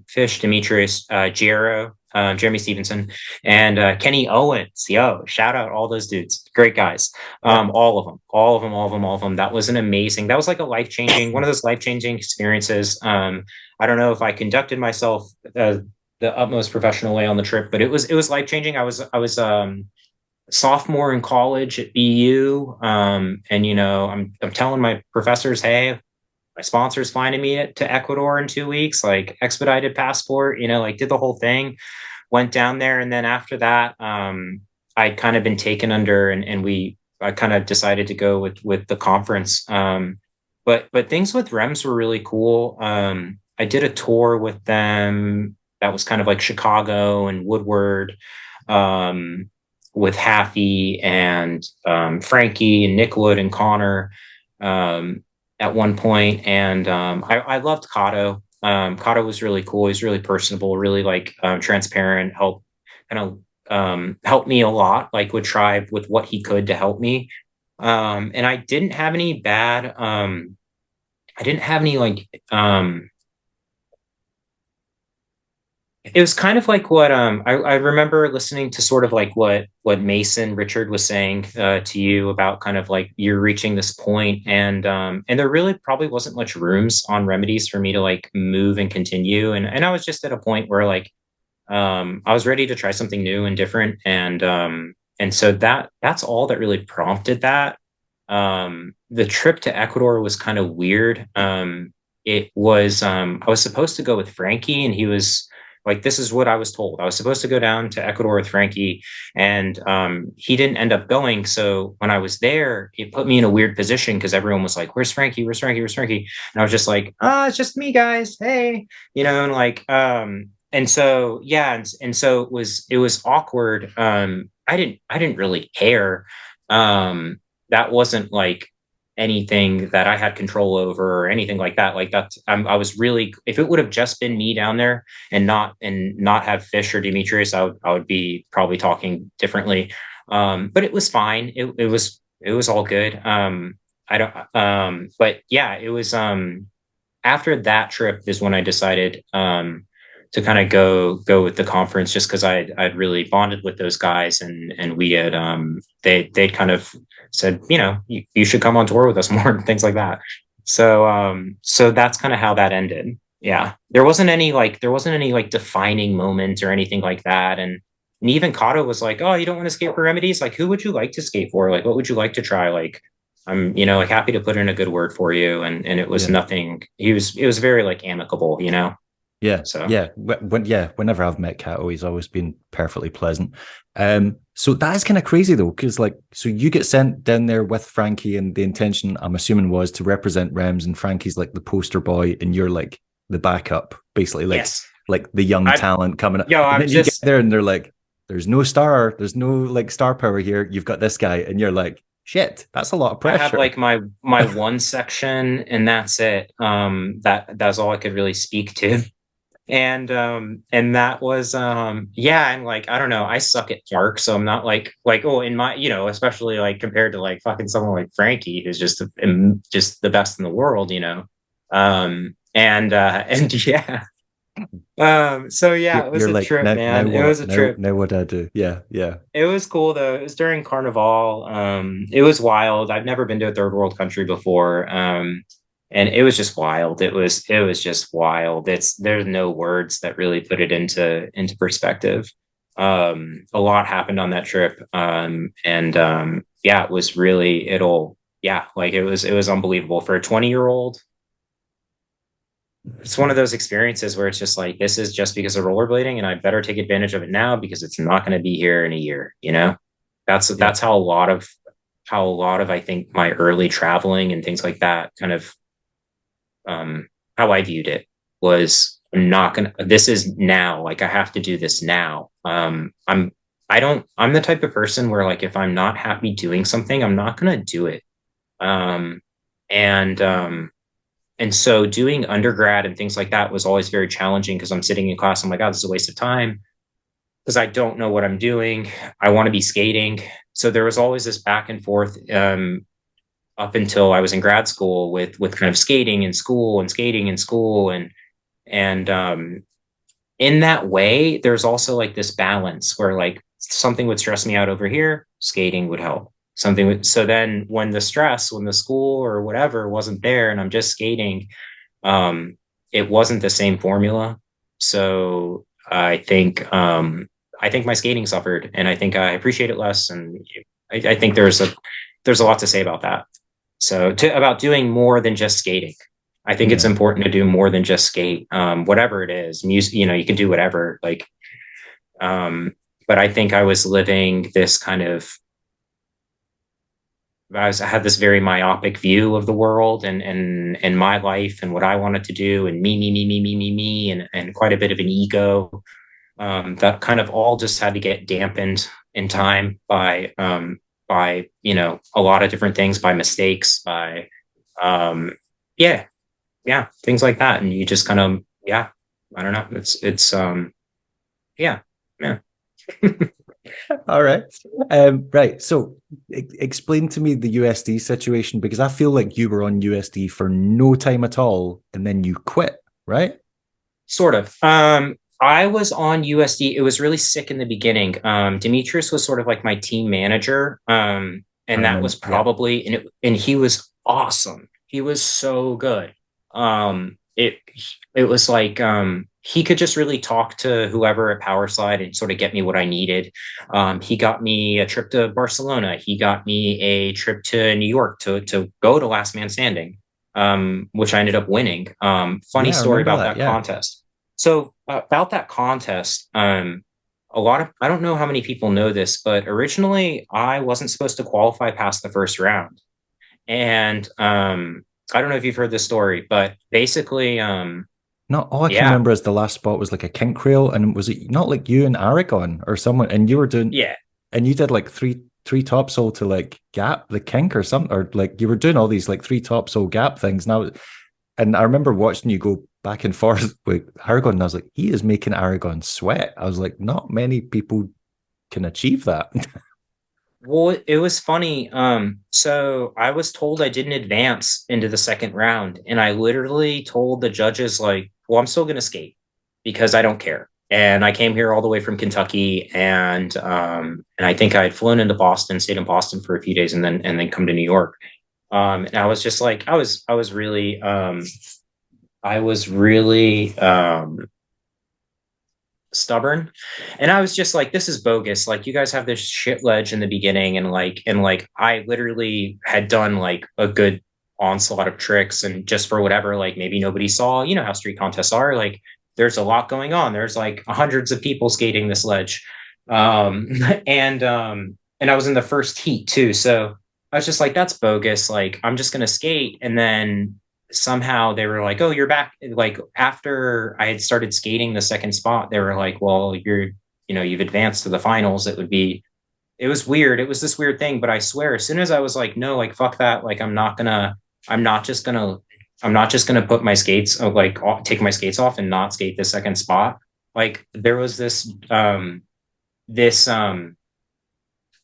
Fish, Demetrius, Jeremy Stevenson, and Kenny Owens. Yo, shout out all those dudes, great guys. Yeah. All of them, all of them, all of them, all of them. That was an amazing. That was like a life changing, one of those life changing experiences. I don't know if I conducted myself the utmost professional way on the trip, but it was life changing. I was sophomore in college at BU, and I'm telling my professors, hey, my sponsor's flying me to Ecuador in 2 weeks, like expedited passport, like did the whole thing, went down there, and then after that, I'd kind of been taken under, and I kind of decided to go with the conference. But things with Rems were really cool. I did a tour with them that was kind of like Chicago and Woodward, um, with Haffey and Frankie and Nick Wood and Connor, um, at one point. And I loved Kato. Kato was really cool. He's really personable, really like transparent, helped me a lot, like would try with what he could to help me. And I didn't have any like it was kind of like what I remember listening to sort of like what Mason Richard was saying to you about kind of like you're reaching this point, and there really probably wasn't much rooms on Remedies for me to like move and continue, and I was just at a point where like I was ready to try something new and different, and so that's all that really prompted that. The trip to Ecuador was kind of weird. It was I was supposed to go with Frankie, and he was like, this is what I was told. I was supposed to go down to Ecuador with Frankie, and he didn't end up going. So when I was there, it put me in a weird position because everyone was like, "Where's Frankie? Where's Frankie? Where's Frankie?" And I was just like, "Ah, it's just me, guys. Hey, and like, and so yeah, and so it was awkward. I didn't really care. That wasn't like." anything that I had control over or anything like that. Like that's I was really, if it would have just been me down there and not have Fish or Demetrius, I would be probably talking differently. But it was fine. It was all good. I don't but yeah, it was after that trip is when I decided to kind of go with the conference, just because I'd really bonded with those guys, and we had they'd kind of said, you know, you should come on tour with us more and things like that. So that's kind of how that ended. Yeah. There wasn't any like defining moment or anything like that. And even Kato was like, "Oh, you don't want to skate for Remedies? Like, who would you like to skate for? Like, what would you like to try? Like, I'm, you know, like happy to put in a good word for you." And it was Yeah. nothing. It was very like amicable, you know? Yeah, So yeah. Whenever I've met Cato, he's always been perfectly pleasant. So that is kind of crazy though, because like, so you get sent down there with Frankie, and the intention, I'm assuming, was to represent Remz, and Frankie's like the poster boy, and you're like the backup, basically, yes. like the young I talent coming up. yo, And I'm then you get just there, and they're like, there's no like star power here. You've got this guy, and you're like, shit, that's a lot of I have pressure. like my one section and that's it. That's all I could really speak to. And that was yeah, and like I don't know, I suck at Clark, so I'm not like oh in my, you know, especially like compared to like fucking someone like Frankie, who's just the best in the world, you know. And yeah. So yeah, it was You're a like, trip, now man. It was what? a trip. Now what do I do? Yeah, yeah. It was cool though. It was during Carnival. It was wild. I've never been to a third world country before. And it was just wild. It was just wild. There's no words that really put it into perspective. A lot happened on that trip. And yeah, it was really yeah, like it was unbelievable for a 20-year-old. It's one of those experiences where it's just like, this is just because of rollerblading, and I better take advantage of it now because it's not going to be here in a year, you know? Yeah. That's how a lot of I think my early traveling and things like that kind of how I viewed it was, I'm not gonna, this is now, like I have to do this now. I'm the type of person where like if I'm not happy doing something, I'm not gonna do it. Um and and so doing undergrad and things like that was always very challenging because I'm sitting in class, I'm like, oh, this is a waste of time because I don't know what I'm doing. I want to be skating. So there was always this back and forth up until I was in grad school with kind of skating in school and skating in school, and in that way, there's also like this balance where like something would stress me out over here, skating would help. Something would, so then when the stress, when the school or whatever wasn't there and I'm just skating, it wasn't the same formula. So I think my skating suffered, and I think I appreciate it less. And I think there's a lot to say about that. So about doing more than just skating. I think it's Yeah. important to do more than just skate. Whatever it is, music, you know, you can do whatever. Like, but I think I was living this kind of, I had this very myopic view of the world and my life and what I wanted to do, and me, and quite a bit of an ego. That kind of all just had to get dampened in time by, you know, a lot of different things, by mistakes, by yeah, yeah, things like that. And you just kind of, yeah, I don't know. It's yeah, yeah. All right. Right. So explain to me the USD situation, because I feel like you were on USD for no time at all and then you quit, right? Sort of. I was on USD. It was really sick in the beginning. Demetrius was sort of like my team manager. I And that was remember. Yeah. probably, and he was awesome. He was so good. It it was like he could just really talk to whoever at Powerslide and sort of get me what I needed. He got me a trip to Barcelona. He got me a trip to New York to go to Last Man Standing, which I ended up winning. Funny Yeah, I story remember about that. that Yeah. contest. So about that contest, a lot of, I don't know how many people know this, but originally I wasn't supposed to qualify past the first round. And I don't know if you've heard this story, but basically, Not all I can yeah, remember is the last spot was like a kink rail, and was it not like you and Aragon or someone, and you were doing, yeah, and you did like three topsoul to like gap the kink or something, or like you were doing all these like three topsoul gap things now. And I remember watching you go back and forth with Aragon, and I was like, he is making Aragon sweat. I was like, not many people can achieve that. Well, it was funny. So I was told I didn't advance into the second round, and I literally told the judges, like, well, I'm still gonna skate because I don't care. And I came here all the way from Kentucky, and I think I had flown into Boston, stayed in Boston for a few days, and then come to New York. And I was just like, I was really stubborn, and I was just like, this is bogus. Like, you guys have this shit ledge in the beginning, and I literally had done like a good onslaught of tricks, and just for whatever, like maybe nobody saw, you know how street contests are, like there's a lot going on, there's like hundreds of people skating this ledge. um and I was in the first heat too, so I was just like, that's bogus, like I'm just gonna skate. And then somehow they were like, "Oh, you're back." Like after I had started skating the second spot, they were like, "Well, you've advanced to the finals." It was weird. It was this weird thing, but I swear, as soon as I was like, "No, like fuck that. Like I'm not just gonna, I'm not just gonna put my skates, like take my skates off and not skate the second spot." Like this,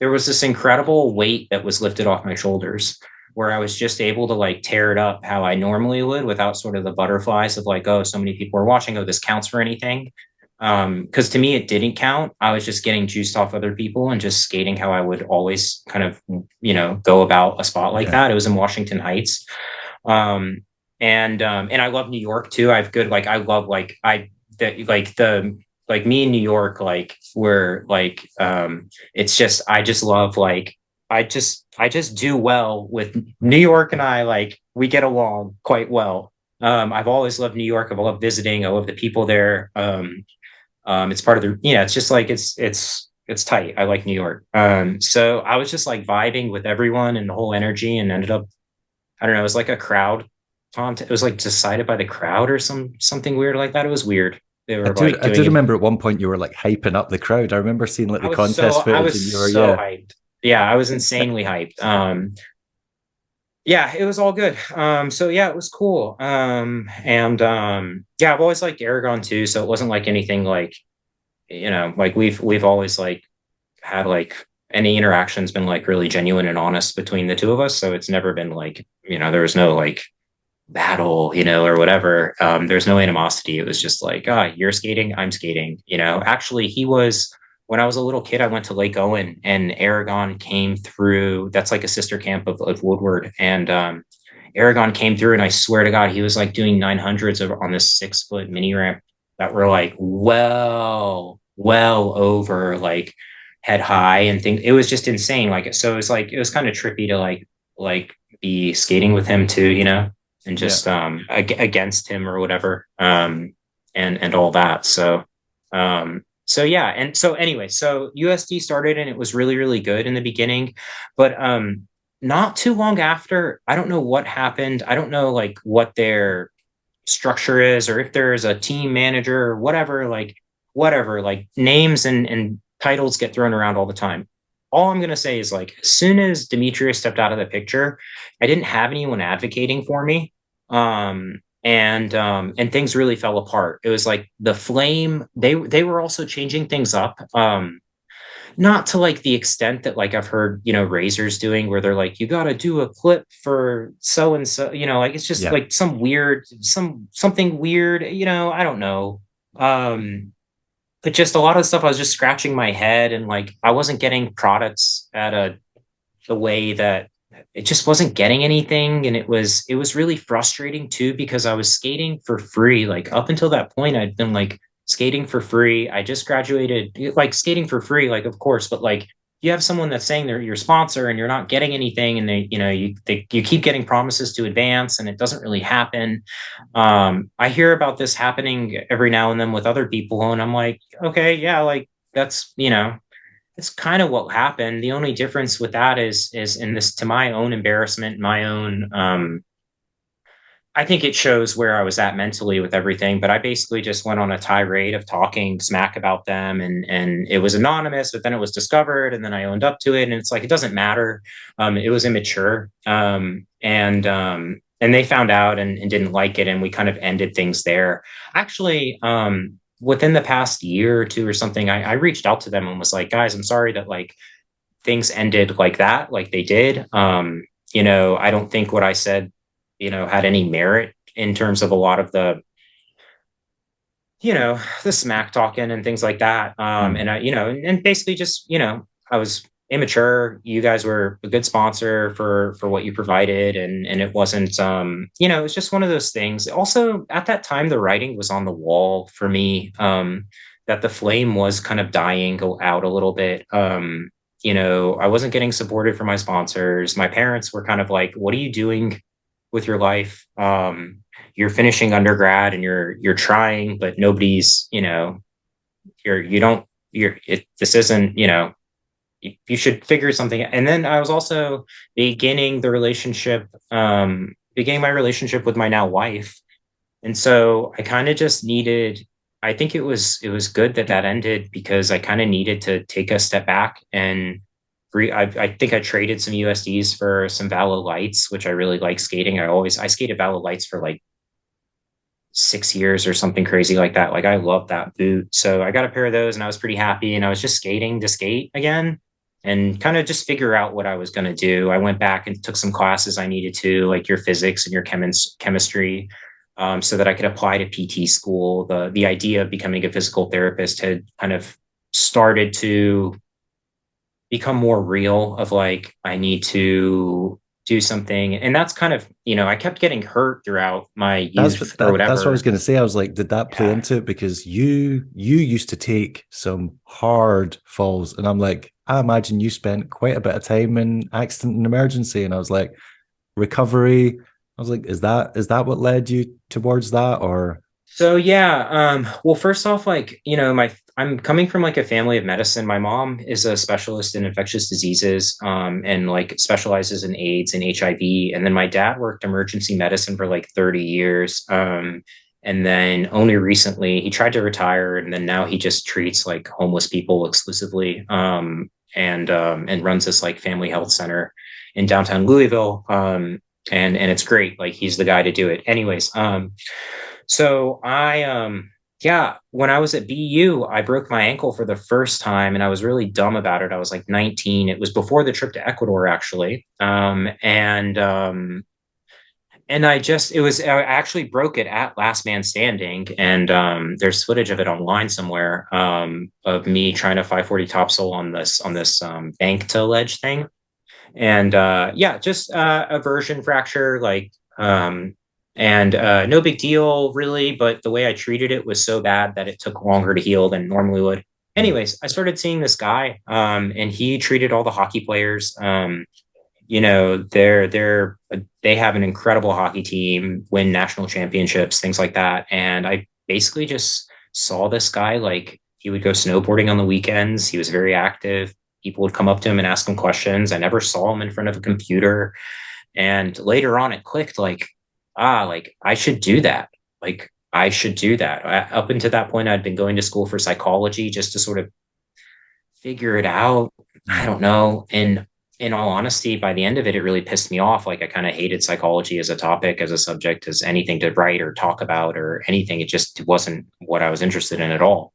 there was this incredible weight that was lifted off my shoulders, where I was just able to like tear it up how I normally would, without sort of the butterflies of like, oh, so many people are watching, oh, this counts for anything. Because to me, it didn't count. I was just getting juiced off other people and just skating how I would always kind of, go about a spot like Yeah. that. It was in Washington Heights. And I love New York too. I've good, like, I love, like, I, that, like, the, like me in New York, like, we're like, it's just, I just love, like, I just do well with New York, and I, like, we get along quite well. I've always loved New York. I've loved visiting. I love the people there. It's part of the, it's just like, it's tight. I like New York. So I was just like vibing with everyone and the whole energy, and ended up, I don't know, it was like a crowd contest. It was like decided by the crowd or something weird like that. It was weird. They I were do like I do doing it. remember at one point you were like hyping up the crowd. I remember seeing like the contest I footage and you were, was so yeah. hyped. Yeah, I was insanely hyped. Yeah, it was all good. So yeah, it was cool. And yeah, I've always liked Aragon too, so it wasn't like anything like, like we've always like had like any interaction's been like really genuine and honest between the two of us. So it's never been like, there was no like battle, or whatever. There's no animosity. It was just like, you're skating, I'm skating. Actually, he was, when I was a little kid, I went to Lake Owen, and Aragon came through. That's like a sister camp of Woodward. And Aragon came through, and I swear to God, he was like doing 900s on this 6 foot mini ramp that were like well over like head high and things. It was just insane. Like, so it was kind of trippy to like be skating with him too, and Yeah. just against him or whatever, and all that. So yeah, and so anyway, so USD started, and it was really, really good in the beginning, but not too long after, I don't know what happened. I don't know like what their structure is, or if there's a team manager or whatever, like names and titles get thrown around all the time. All I'm going to say is, like, as soon as Demetrius stepped out of the picture, I didn't have anyone advocating for me. And things really fell apart. It was like the flame, they were also changing things up. Not to like the extent that like I've heard, Razors doing, where they're like, you got to do a clip for so and so, like it's just Yeah. like something weird, I don't know. But just a lot of stuff, I was just scratching my head, and like I wasn't getting products at the way that, it just wasn't getting anything. And it was really frustrating too, because I was skating for free. Like up until that point, I'd been like skating for free. I just graduated, like skating for free, like of course, but like you have someone that's saying they're your sponsor, and you're not getting anything, and you keep getting promises to advance, and it doesn't really happen. I hear about this happening every now and then with other people, and I'm like, okay, yeah, like that's, it's kind of what happened. The only difference with that is in this, to my own embarrassment, my own I think it shows where I was at mentally with everything, but I basically just went on a tirade of talking smack about them, and it was anonymous, but then it was discovered, and then I owned up to it, and it's like it doesn't matter. It was immature, and they found out and didn't like it, and we kind of ended things there. Actually, within the past year or two or something, I reached out to them and was like, guys, I'm sorry that like things ended like that, like they did. I don't think what I said had any merit in terms of a lot of the smack talking and things like that. Mm. And and basically just, I was immature. You guys were a good sponsor for what you provided. And it wasn't, it was just one of those things. Also at that time, the writing was on the wall for me, that the flame was kind of dying out a little bit. I wasn't getting supported from my sponsors. My parents were kind of like, what are you doing with your life? You're finishing undergrad and you're trying, but nobody's, you don't, this isn't, you should figure something. And then I was also beginning my relationship with my now wife. And so I kind of just needed, I think it was good that that ended because I kind of needed to take a step back and I think I traded some USDs for some Valo lights, which I really like skating. I skated Valo lights for like 6 years or something crazy like that. Like I love that boot. So I got a pair of those and I was pretty happy. And I was just skating to skate again and kind of just figure out what I was going to do. I went back and took some classes I needed to, like your physics and your chemistry, so that I could apply to PT school. The idea of becoming a physical therapist had kind of started to become more real of like, I need to do something. And that's kind of, I kept getting hurt throughout my youth or That's what I was whatever. going to say. I was like, did that play Yeah. into it? Because you used to take some hard falls, and I'm like, I imagine you spent quite a bit of time in accident and emergency, and I was like, recovery. I was like, is that what led you towards that, or? So yeah, well, first off, like, I'm coming from like a family of medicine. My mom is a specialist in infectious diseases, and like specializes in AIDS and HIV. And then my dad worked emergency medicine for like 30 years. And then only recently he tried to retire, and then now he just treats like homeless people exclusively, and runs this like family health center in downtown Louisville. And it's great. Like he's the guy to do it. Anyways, so yeah, when I was at BU, I broke my ankle for the first time and I was really dumb about it. I was like 19. It was before the trip to Ecuador actually. And I actually broke it at Last Man Standing, and there's footage of it online somewhere, of me trying to 540 topsoul on this bank to ledge thing. And yeah, just a version fracture, like, and no big deal really, but the way I treated it was so bad that it took longer to heal than normally would. Mm. Anyways, I started seeing this guy, and he treated all the hockey players. They have an incredible hockey team, win national championships, things like that. And I basically just saw this guy, like he would go snowboarding on the weekends. He was very active. People would come up to him and ask him questions. I never saw him in front of a computer. And later on, it clicked like I should do that. Like I should do that. Up until that point, I'd been going to school for psychology just to sort of figure it out. I Mm. don't know. And in all honesty, by the end of it, it really pissed me off. Like I kind of hated psychology as a topic, as a subject, as anything to write or talk about or anything. It just wasn't what I was interested in at all.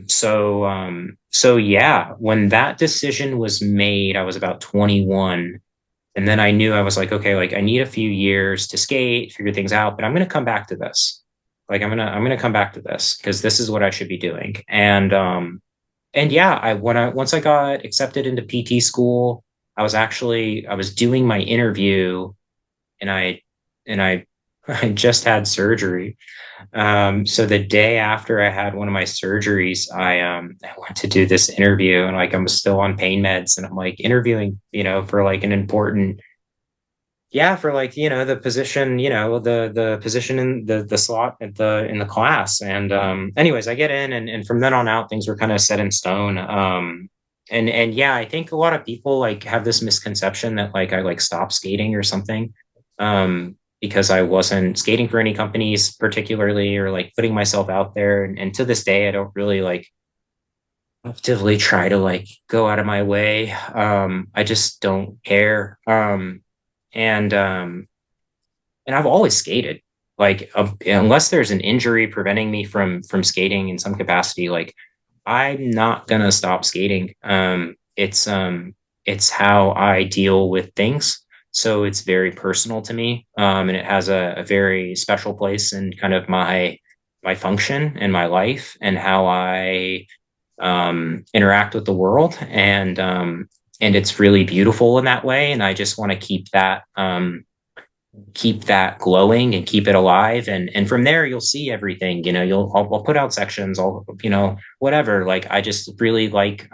So yeah, when that decision was made, I was about 21. And then I knew, I was like, okay, like I need a few years to skate, figure things out, but I'm going to come back to this. Like I'm going to come back to this because this is what I should be doing. And yeah, once I got accepted into PT school, I was doing my interview, and I I just had surgery. So the day after I had one of my surgeries, I went to do this interview, and like I'm still on pain meds, and I'm like interviewing, for like an important, yeah, for like, the position, the position in the slot in the class. And anyways, I get in, and from then on out, things were kind of set in stone. And yeah, I think a lot of people like have this misconception that like I like stopped skating or something. because I wasn't skating for any companies particularly, or like putting myself out there. And to this day, I don't really like actively try to like go out of my way. I just don't care. And and I've always skated. Like unless there's an injury preventing me from skating in some capacity, like I'm not gonna stop skating. It's how I deal with things. So it's very personal to me. And it has a very special place in kind of my function in my life and how I interact with the world. And it's really beautiful in that way. And I just want to keep that glowing and keep it alive, and from there you'll see everything, I'll put out sections, I'll whatever, like I just really like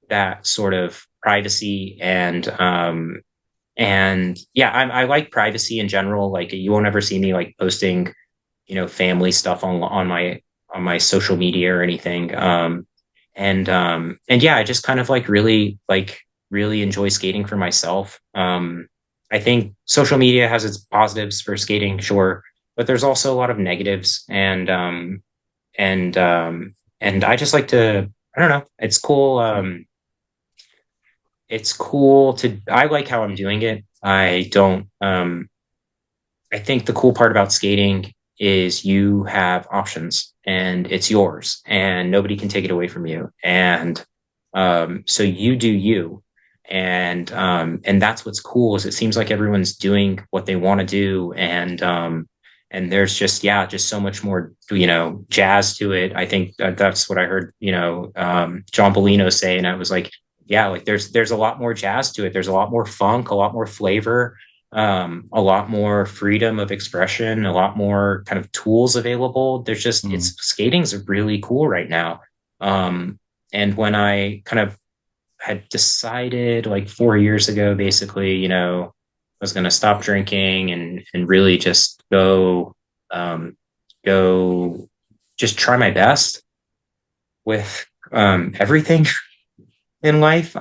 that sort of privacy, and yeah, I like privacy in general. Like you won't ever see me like posting family stuff on my social media or anything. And yeah, I just kind of really enjoy skating for myself. I think social media has its positives for skating, sure, but there's also a lot of negatives, and I just like to, I don't know, it's cool. It's cool to, I like how I'm doing it. I don't, I think the cool part about skating is you have options and it's yours and nobody can take it away from you. And so you do you. And that's what's cool, is it seems like everyone's doing what they want to do. And there's just, yeah, just so much more, jazz to it. I think that's what I heard, John Bellino say. And I was like, yeah, like there's a lot more jazz to it. There's a lot more funk, a lot more flavor, a lot more freedom of expression, a lot more kind of tools available. There's just, it's skating's really cool right now. And when I kind of had decided like 4 years ago, basically, I was going to stop drinking and really just go just try my best with everything in life.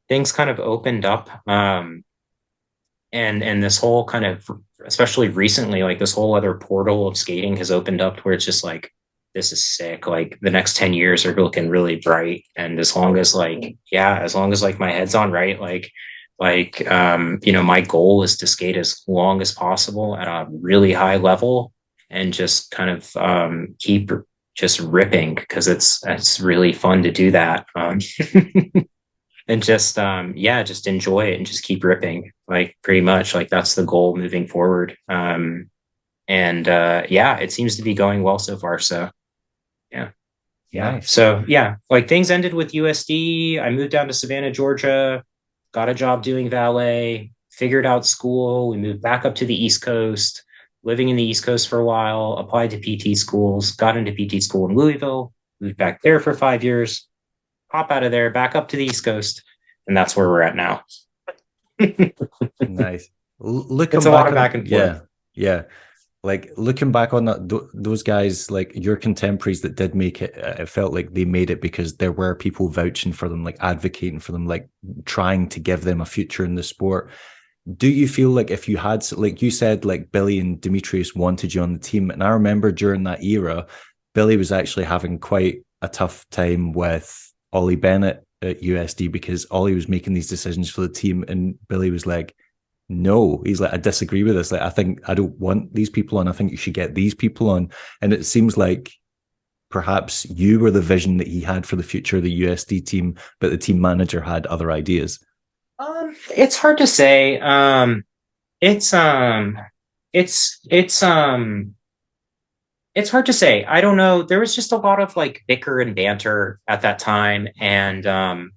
Things kind of opened up. And this whole kind of, especially recently, like this whole other portal of skating has opened up where it's just like, this is sick. Like the next 10 years are looking really bright. And as long as like my head's on right, my goal is to skate as long as possible at a really high level and just kind of keep just ripping, because it's really fun to do that. And just just enjoy it and just keep ripping, like pretty much like that's the goal moving forward. It seems to be going well so far. So yeah. Nice. So yeah, like things ended with USD. I moved down to Savannah, Georgia, got a job doing valet, figured out school. We moved back up to the East Coast, living in the East Coast for a while, applied to PT schools, got into PT school in Louisville, moved back there for 5 years, hop out of there, back up to the East Coast. And that's where we're at now. Nice. Looking it's a lot of back and forth. Yeah. Like looking back on that, those guys, like your contemporaries that did make it, it felt like they made it because there were people vouching for them, like advocating for them, like trying to give them a future in the sport. Do you feel like if you had, like you said, like Billy and Demetrius wanted you on the team, and I remember during that era, Billy was actually having quite a tough time with Ollie Bennett at USD because Ollie was making these decisions for the team, and Billy was like, no, he's like, I disagree with this. Like, I think I don't want these people on. I think you should get these people on. And it seems like perhaps you were the vision that he had for the future of the USD team, but the team manager had other ideas. It's hard to say. It's hard to say. I don't know. There was just a lot of like bicker and banter at that time. And what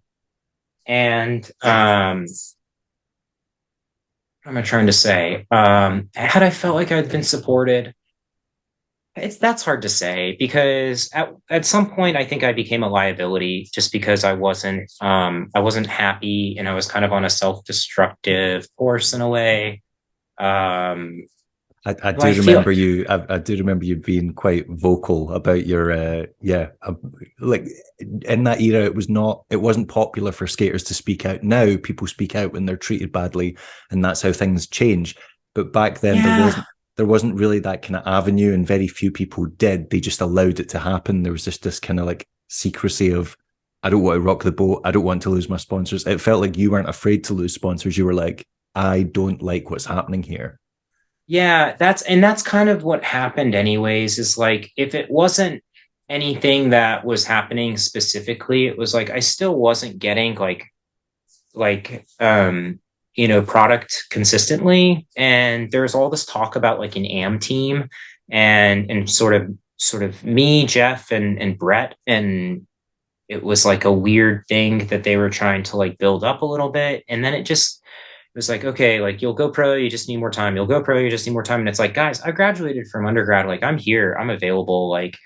am I trying to say? Had I felt like I'd been supported, that's hard to say, because at some point I think I became a liability just because I wasn't happy, and I was kind of on a self-destructive course in a way. I do remember you. I do remember you being quite vocal about your like in that era. It wasn't popular for skaters to speak out. Now people speak out when they're treated badly, and that's how things change. But back then Yeah. there wasn't really that kind of avenue, and very few people did. They just allowed it to happen. There was just this kind of like secrecy of, I don't want to rock the boat. I don't want to lose my sponsors. It felt like you weren't afraid to lose sponsors. You were like, I don't like what's happening here. Yeah, that's kind of what happened anyways, is like if it wasn't anything that was happening specifically, it was like I still wasn't getting like product consistently. And there's all this talk about like an AM team and sort of me, Jeff and Brett, and it was like a weird thing that they were trying to like build up a little bit. And then it was like, okay, like you'll go pro, you just need more time. You'll go pro, you just need more time. And it's like, guys, I graduated from undergrad. Like I'm here, I'm available. Like,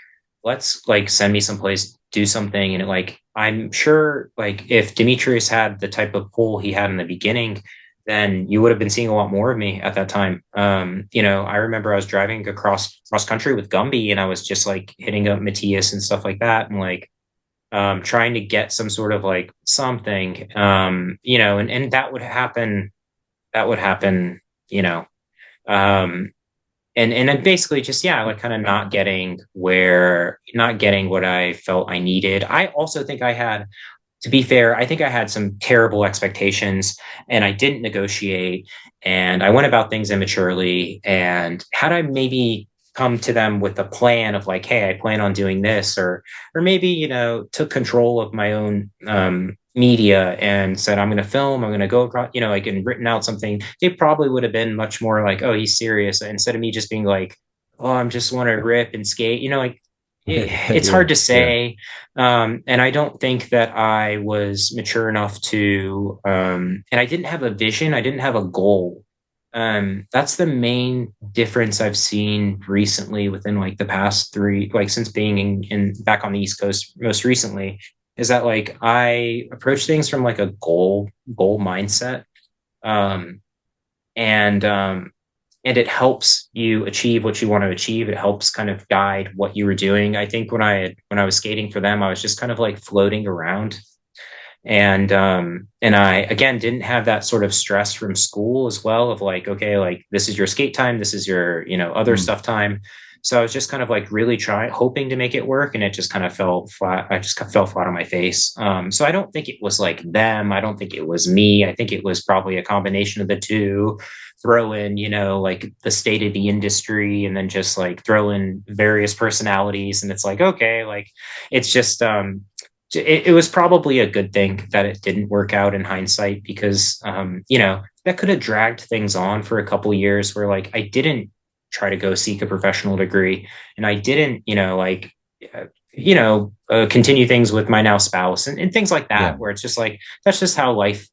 let's like send me someplace, do something. And like, I'm sure like if Demetrius had the type of pull he had in the beginning, then you would have been seeing a lot more of me at that time. I remember I was driving cross country with Gumby and I was just like hitting up Matthias and stuff like that. And like, trying to get some sort of like something, and that would happen, you know. Um, and then basically just, yeah, like kind of not getting what I felt I needed. I also think to be fair, I think I had some terrible expectations and I didn't negotiate and I went about things immaturely. And had I maybe come to them with a plan of like, hey, I plan on doing this, or maybe, took control of my own media and said, I'm going to film, I'm going to go across, like, and written out something, they probably would have been much more like, oh, he's serious, instead of me just being like, oh, I'm just want to rip and skate, like it's Yeah, hard to yeah, say. And I don't think that I was mature enough and I didn't have a vision, I didn't have a goal. That's the main difference I've seen recently within like the past three, like since being in back on the East Coast most recently, is that like I approach things from like a goal mindset. Um, and and it helps you achieve what you want to achieve. It helps kind of guide what you were doing. I think when I was skating for them, I was just kind of like floating around, and I again didn't have that sort of stress from school as well of like, okay, like this is your skate time, this is your other mm, stuff time. So I was just kind of like really trying, hoping to make it work, and it just kind of fell flat. I just fell flat on my face. So I don't think it was like them, I don't think it was me, I think it was probably a combination of the two. Throw in like the state of the industry, and then just like throw in various personalities, and it's like, okay, like it's just it was probably a good thing that it didn't work out in hindsight, because that could have dragged things on for a couple years where like I didn't try to go seek a professional degree, and I didn't continue things with my now spouse, and things like yeah, that, where it's just like that's just how life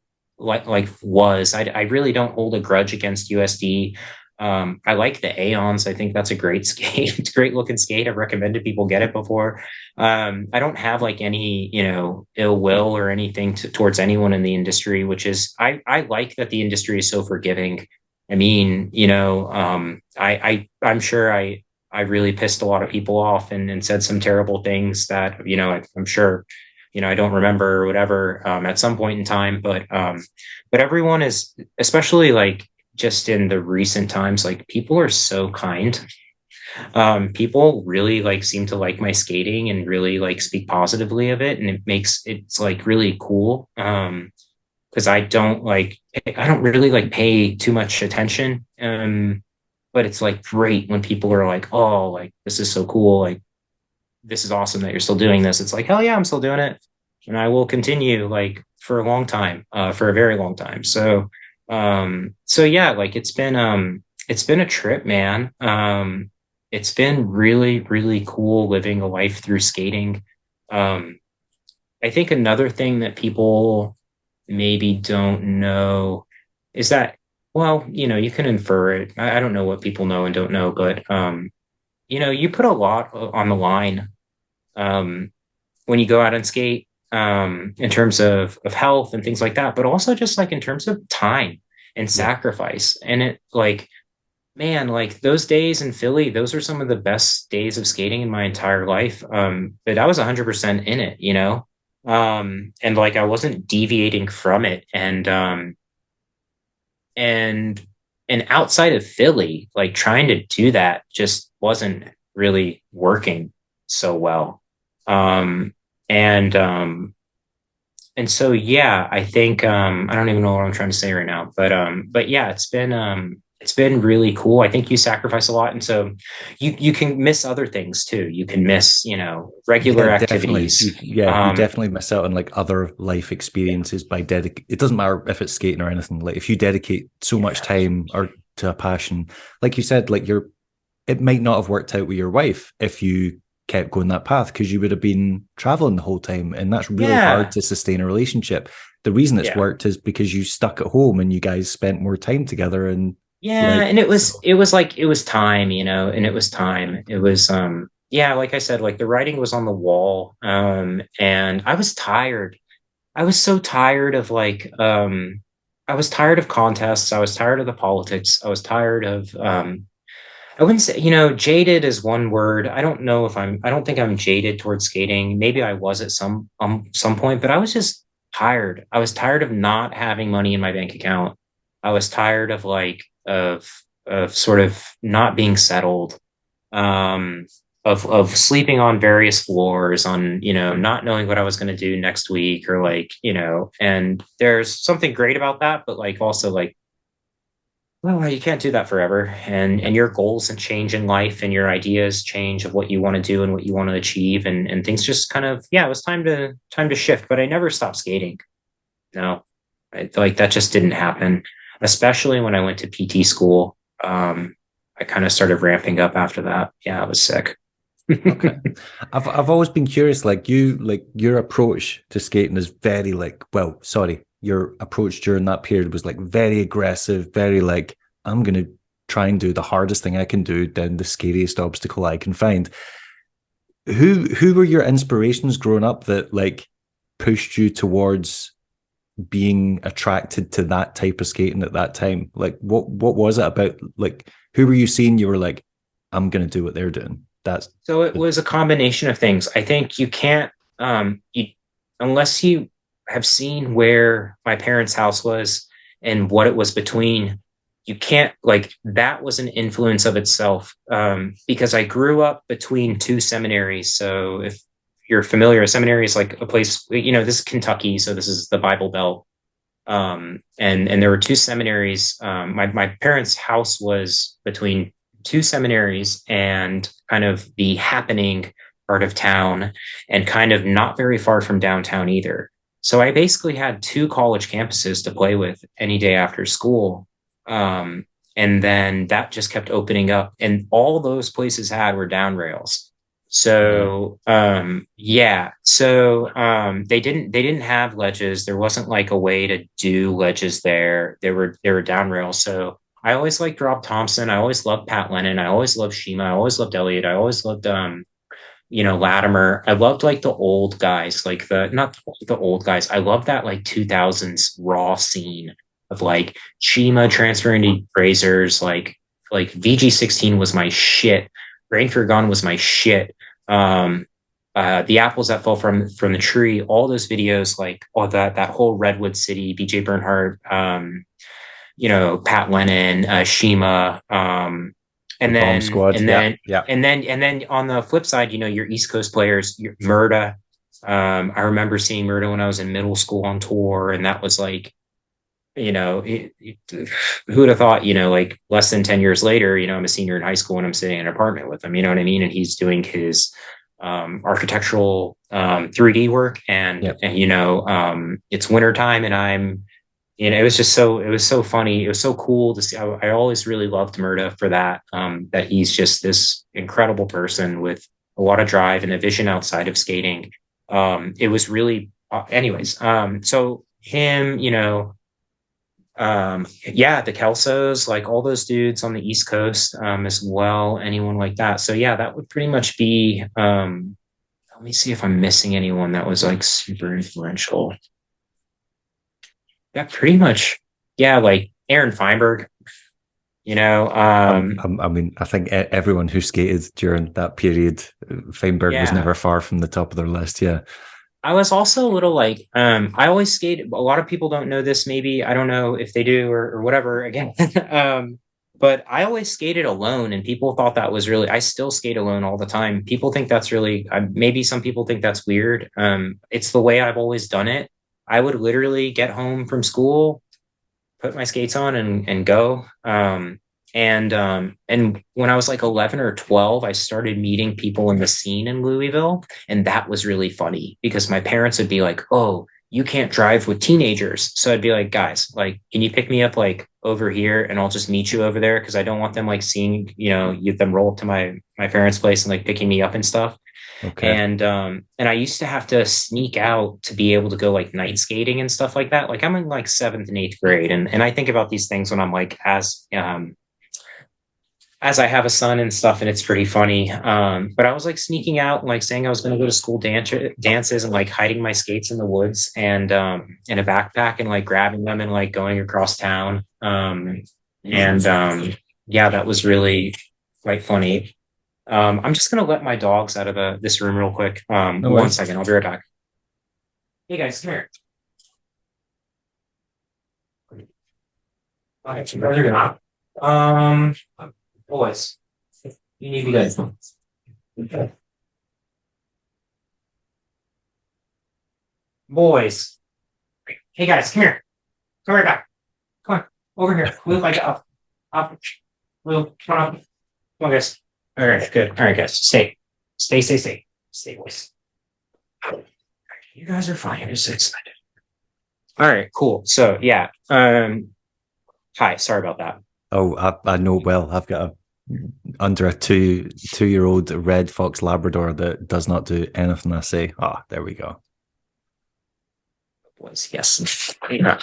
was. I really don't hold a grudge against USD. I like the Aeons. I think that's a great skate. It's a great looking skate. I've recommended people get it before. I don't have like any, ill will or anything towards anyone in the industry, which is, I like that the industry is so forgiving. I mean, I'm sure I really pissed a lot of people off and said some terrible things that, I'm sure, I don't remember or whatever, at some point in time, but everyone is, especially like just in the recent times, like people are so kind. People really like seem to like my skating and really like speak positively of it, and it's like really cool. Because I don't really like pay too much attention. But it's like great when people are like, oh, like this is so cool, like this is awesome that you're still doing this. It's like, hell yeah, I'm still doing it, and I will continue like for a long time, for a very long time. So yeah, like it's been a trip, man. It's been really, really cool living a life through skating. Um, I think another thing that people maybe don't know is that, well, you can infer it. I don't know what people know and don't know, but you put a lot on the line, um, when you go out and skate, in terms of health and things like that, but also just like in terms of time and yeah, sacrifice. And it like, man, like those days in Philly, those are some of the best days of skating in my entire life. But I was 100% in it, and like I wasn't deviating from it. And and outside of Philly, like trying to do that just wasn't really working so well. Um, and and so yeah, I think I don't even know what I'm trying to say right now, but yeah, it's been really cool. I think you sacrifice a lot, and so you can miss other things too. You can miss, you know, Yeah, regular definitely. activities. You definitely miss out on like other life experiences by dedicate. It doesn't matter if it's skating or anything. Like if you dedicate so much Yeah. time or to a passion, like you said, like it might not have worked out with your wife if you kept going that path because you would have been traveling the whole time, and that's really hard Yeah. to sustain a relationship. The reason it's Yeah. worked is because you stuck at home and you guys spent more time together, and Yeah, like and so. it was like it was time, you know, and it was time. It was yeah, like I said, like the writing was on the wall. And I was tired. I was so tired of I was tired of contests. I was tired of the politics. I was tired of I wouldn't say, you know, jaded is one word. I don't know if I don't think I'm jaded towards skating. Maybe I was at some point, but I was just tired. I was tired of not having money in my bank account. I was tired of of sort of not being settled. Um of sleeping on various floors, on, you know, not knowing what I was going to do next week, or like, you know, and there's something great about that, but like also like, well, you can't do that forever, Yeah. and your goals and change in life, and your ideas change of what you want to do and what you want to achieve, and things just kind of, yeah, it was time to shift. But I never stopped skating. No, like that just didn't happen. Especially when I went to PT school, I kind of started ramping up after that. Yeah, I was sick. Okay. I've always been curious, like your approach to skating is very like, well, sorry, your approach during that period was like very aggressive, very like, I'm gonna try and do the hardest thing I can do down the scariest obstacle I can find. Who were your inspirations growing up that like pushed you towards being attracted to that type of skating at that time? Like what was it about, like who were you seeing you were like, I'm gonna do what they're doing? That's So it was a combination of things. I think you can't, you, unless you have seen where my parents' house was and what it was between, you can't, like, that was an influence of itself. Because I grew up between two seminaries. So if you're familiar, a seminary is like a place, you know, this is Kentucky, so this is the Bible Belt. And there were two seminaries. My parents' house was between two seminaries and kind of the happening part of town, and kind of not very far from downtown either. So I basically had two college campuses to play with any day after school. And then that just kept opening up, and all those places had were down rails. wow. So yeah, so they didn't have ledges. There wasn't like a way to do ledges there. They were down rails. So I always liked Rob Thompson. I always loved Pat Lennon. I always loved Shima. I always loved Elliott. I always loved you know, Latimer. I loved like the old guys, like the not the old guys. I loved that like 2000s raw scene of like Shima transferring to Brazers, like VG16 was my shit. Rain for Gone was my shit. Um, the apples that fell from the tree, all those videos, like all that whole Redwood City, BJ Bernhardt, you know, Pat Lennon, Shima, The Bomb Squad. Yeah, yeah. and then on the flip side, you know, your East Coast players, your Murda. I remember seeing Murda when I was in middle school on tour, and that was like, you know, who would have thought, you know, like less than 10 years later, you know, I'm a senior in high school and I'm sitting in an apartment with him, you know what I mean? And he's doing his architectural 3D work, Yep. and you know, it's wintertime, and I'm, you know, it was so funny. It was so cool to see. I always really loved Murda for that, that he's just this incredible person with a lot of drive and a vision outside of skating. It was really, anyways, so him, you know, yeah, the Kelsos, like all those dudes on the East Coast, as well, anyone like that. So yeah, that would pretty much be, let me see if I'm missing anyone that was like super influential. Yeah, pretty much. Yeah, like Aaron Feinberg, you know, I mean, I think everyone who skated during that period, Feinberg was yeah. never far from the top of their list. Yeah. I was also a little like, I always skated. A lot of people don't know this, maybe. I don't know if they do or whatever, again. But I always skated alone, and people thought that was really, I still skate alone all the time. People think that's really, maybe some people think that's weird. It's the way I've always done it. I would literally get home from school, put my skates on and go. And when I was like 11 or 12, I started meeting people in the scene in Louisville, and that was really funny because my parents would be like, "Oh, you can't drive with teenagers." So I'd be like, "Guys, like, can you pick me up like over here, and I'll just meet you over there because I don't want them like seeing, them roll up to my parents' place and like picking me up and stuff." Okay. And I used to have to sneak out to be able to go like night skating and stuff like that. Like I'm in like seventh and eighth grade, and I think about these things when I'm like as I have a son and stuff, and it's pretty funny. But I was like sneaking out and like saying I was going to go to school dances and like hiding my skates in the woods and in a backpack and like grabbing them and like going across town. Yeah, that was really quite funny. I'm just going to let my dogs out of this room real quick. No One worries. second, I'll be right back. Hey guys, come here. All right, you guys are gonna. Boys, you need to be good. Okay. Boys. Hey guys, come here. Come right back. Come on. Over here. Move like up. Up. Move. Come on up. Come on, guys. All right, good. All right, guys. Stay. Stay, stay, stay. Stay, boys. You guys are fine. I'm just excited. All right, cool. So yeah. Hi, sorry about that. Oh, I know well. I've got under a two-year-old red fox Labrador that does not do anything I say. Ah, there we go. Boys, yes. Yeah.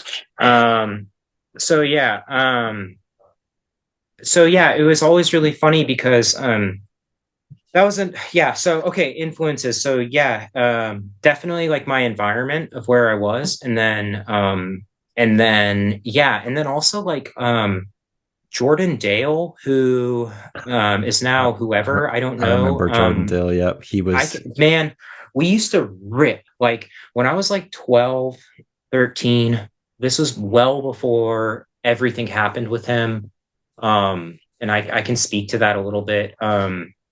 So yeah. So yeah, it was always really funny because that wasn't, yeah. So okay, influences. So yeah, definitely like my environment of where I was, and then also like Jordan Dale, who is I, now whoever, I don't I know. remember Jordan Dale. Yep, he was. Man, we used to rip like when I was like 12, 13. This was well before everything happened with him. And I can speak to that a little bit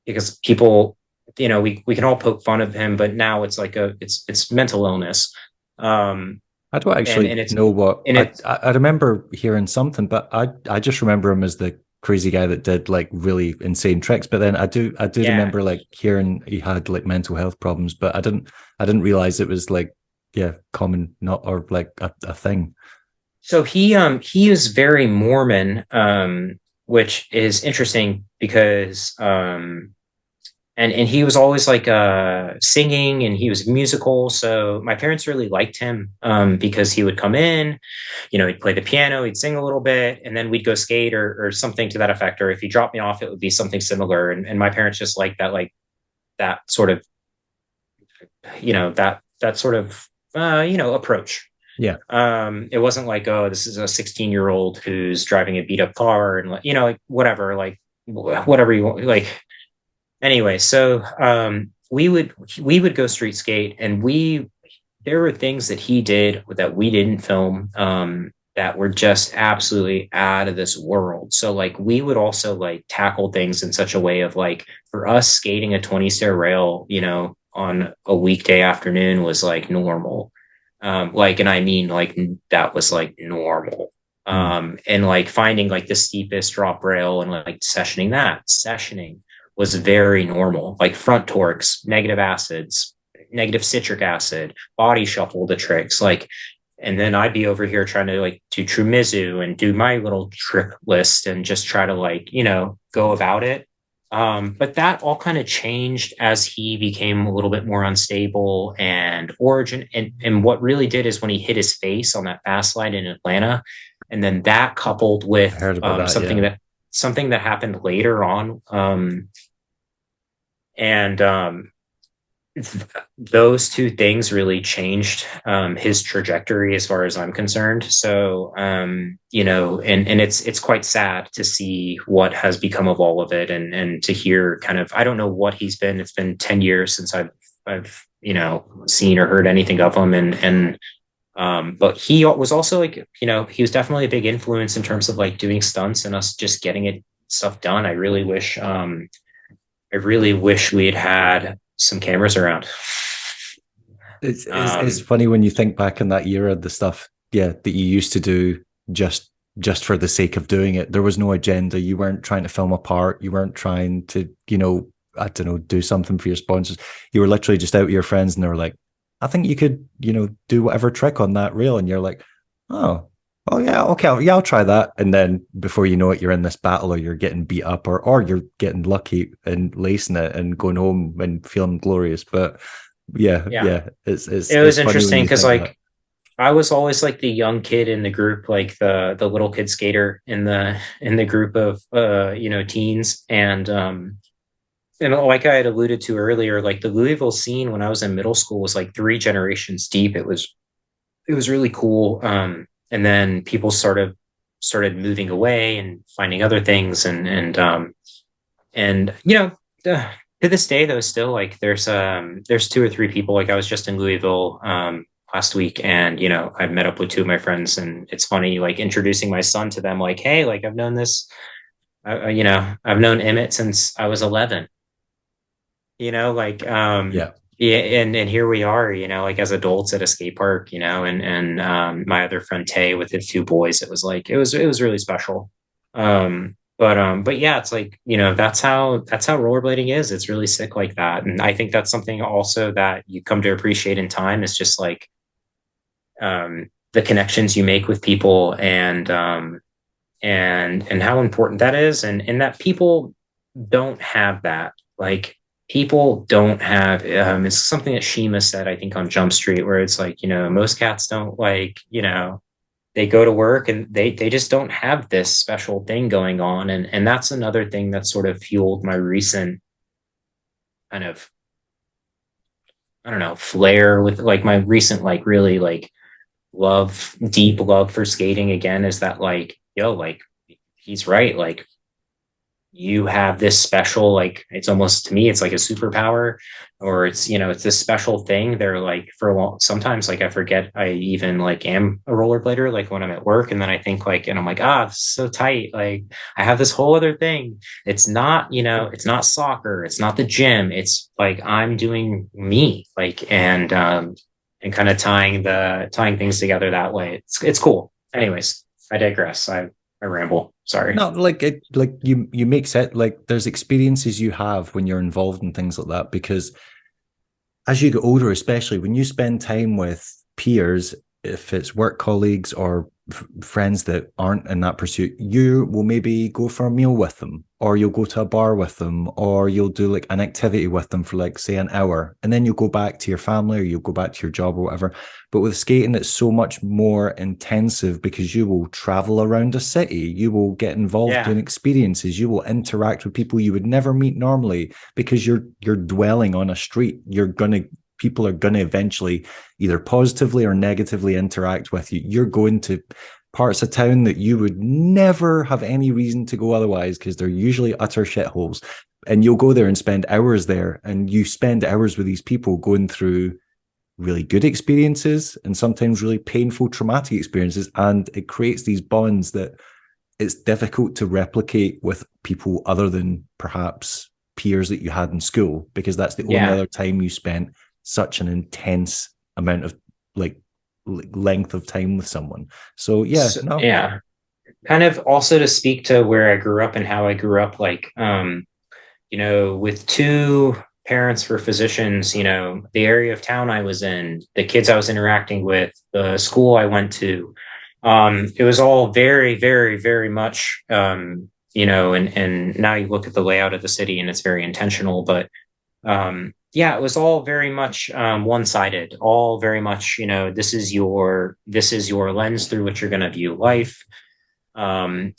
because people, we can all poke fun of him, but now it's like it's mental illness. Um, I don't and actually and it's know what and it's I remember hearing something, but I just remember him as the crazy guy that did like really insane tricks. But then I do yeah. remember like hearing he had like mental health problems, but I didn't realize it was like yeah common not or like a thing. So he is very Mormon, which is interesting because and he was always like singing and he was musical. So my parents really liked him because he would come in, he'd play the piano, he'd sing a little bit, and then we'd go skate or something to that effect. Or if he dropped me off, it would be something similar. And my parents just liked that, like that sort of, that sort of approach. Yeah, It wasn't like, oh, this is a 16-year-old who's driving a beat up car and like whatever, like whatever you want, like anyway. So we would go street skate, and there were things that he did that we didn't film that were just absolutely out of this world. So like we would also like tackle things in such a way of like for us skating a 20 stair rail, on a weekday afternoon was like normal. And I mean like that was like normal. mm. And like finding like the steepest drop rail and like sessioning was very normal, like front torques, negative acids, negative citric acid, body shuffle, the tricks, like, and then I'd be over here trying to like do Trumizu and do my little trick list and just try to like, go about it. But that all kind of changed as he became a little bit more unstable and origin. And what really did is when he hit his face on that fast slide in Atlanta, and then that coupled I with heard about that. something Yeah, that happened later on. And those two things really changed his trajectory as far as I'm concerned. So and it's quite sad to see what has become of all of it, and to hear kind of, I don't know what he's been. It's been 10 years since I've seen or heard anything of him. But he was also like, he was definitely a big influence in terms of like doing stunts and us just getting stuff done. I really wish we had some cameras around. It's funny when you think back in that era, the stuff, yeah, that you used to do just for the sake of doing it. There was no agenda. You weren't trying to film a part. You weren't trying to, I don't know, do something for your sponsors. You were literally just out with your friends and they were like, I think you could, do whatever trick on that reel. And you're like, oh yeah, okay, yeah, I'll try that. And then before you know it, you're in this battle or you're getting beat up or you're getting lucky and lacing it and going home and feeling glorious. But yeah, it was interesting because like I was always like the young kid in the group, like the little kid skater in the group of teens. And like I had alluded to earlier, like the Louisville scene when I was in middle school was like 3 generations deep. It was really cool. And then people started moving away and finding other things, and to this day though, still like there's 2 or 3 people. Like I was just in Louisville last week, and I met up with 2 of my friends, and it's funny like introducing my son to them, like, hey, like I've known I've known Emmett since I was 11. Like yeah. Yeah, and here we are, like as adults at a skate park, my other friend Tay with his 2 boys. It was like it was really special. But yeah, it's like, that's how rollerblading is. It's really sick like that. And I think that's something also that you come to appreciate in time, is just like the connections you make with people, and how important that is, and that people don't have that. Like people don't have it's something that Shima said, I think, on Jump Street, where it's like, most cats don't, like, they go to work and they just don't have this special thing going on. And that's another thing that sort of fueled my recent kind of, I don't know, flair with like my recent, like really like deep love for skating again, is that like, yo, like he's right. Like you have this special, like, it's almost, to me it's like a superpower, or it's this special thing. They're like, for a long, sometimes like I forget I even like am a rollerblader, like when I'm at work, and then I think like, and I'm like, this is so tight, like I have this whole other thing. It's not, it's not soccer, it's not the gym, it's like I'm doing me, like, and kind of tying things together that way. It's cool. Anyways, I digress. I ramble. Sorry. No, like you make sense. Like there's experiences you have when you're involved in things like that, because as you get older, especially when you spend time with peers, if it's work colleagues or friends that aren't in that pursuit, you will maybe go for a meal with them, or you'll go to a bar with them, or you'll do like an activity with them for like, say, an hour, and then you'll go back to your family or you'll go back to your job or whatever. But with skating, it's so much more intensive, because you will travel around a city, you will get involved in experiences, you will interact with people you would never meet normally, because you're dwelling on a street. People are going to eventually either positively or negatively interact with you. You're going to parts of town that you would never have any reason to go otherwise, because they're usually utter shitholes. And you'll go there and spend hours there, and you spend hours with these people going through really good experiences and sometimes really painful, traumatic experiences. And it creates these bonds that it's difficult to replicate with people other than perhaps peers that you had in school, because that's the only other time you spent such an intense amount of like length of time with someone. So kind of also to speak to where I grew up and how I grew up, like with 2 parents were physicians, the area of town I was in, the kids I was interacting with, the school I went to, it was all very, very, very much and now you look at the layout of the city and it's very intentional, but it was all very much one-sided, all very much, this is your lens through which you're going to view life. And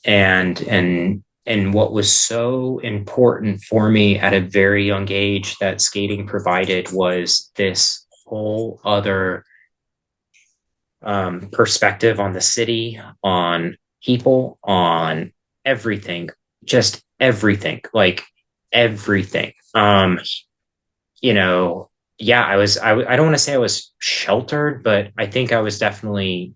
what was so important for me at a very young age that skating provided was this whole other perspective on the city, on people, on everything, just everything, like everything. yeah, I don't want to say I was sheltered, but I think I was definitely,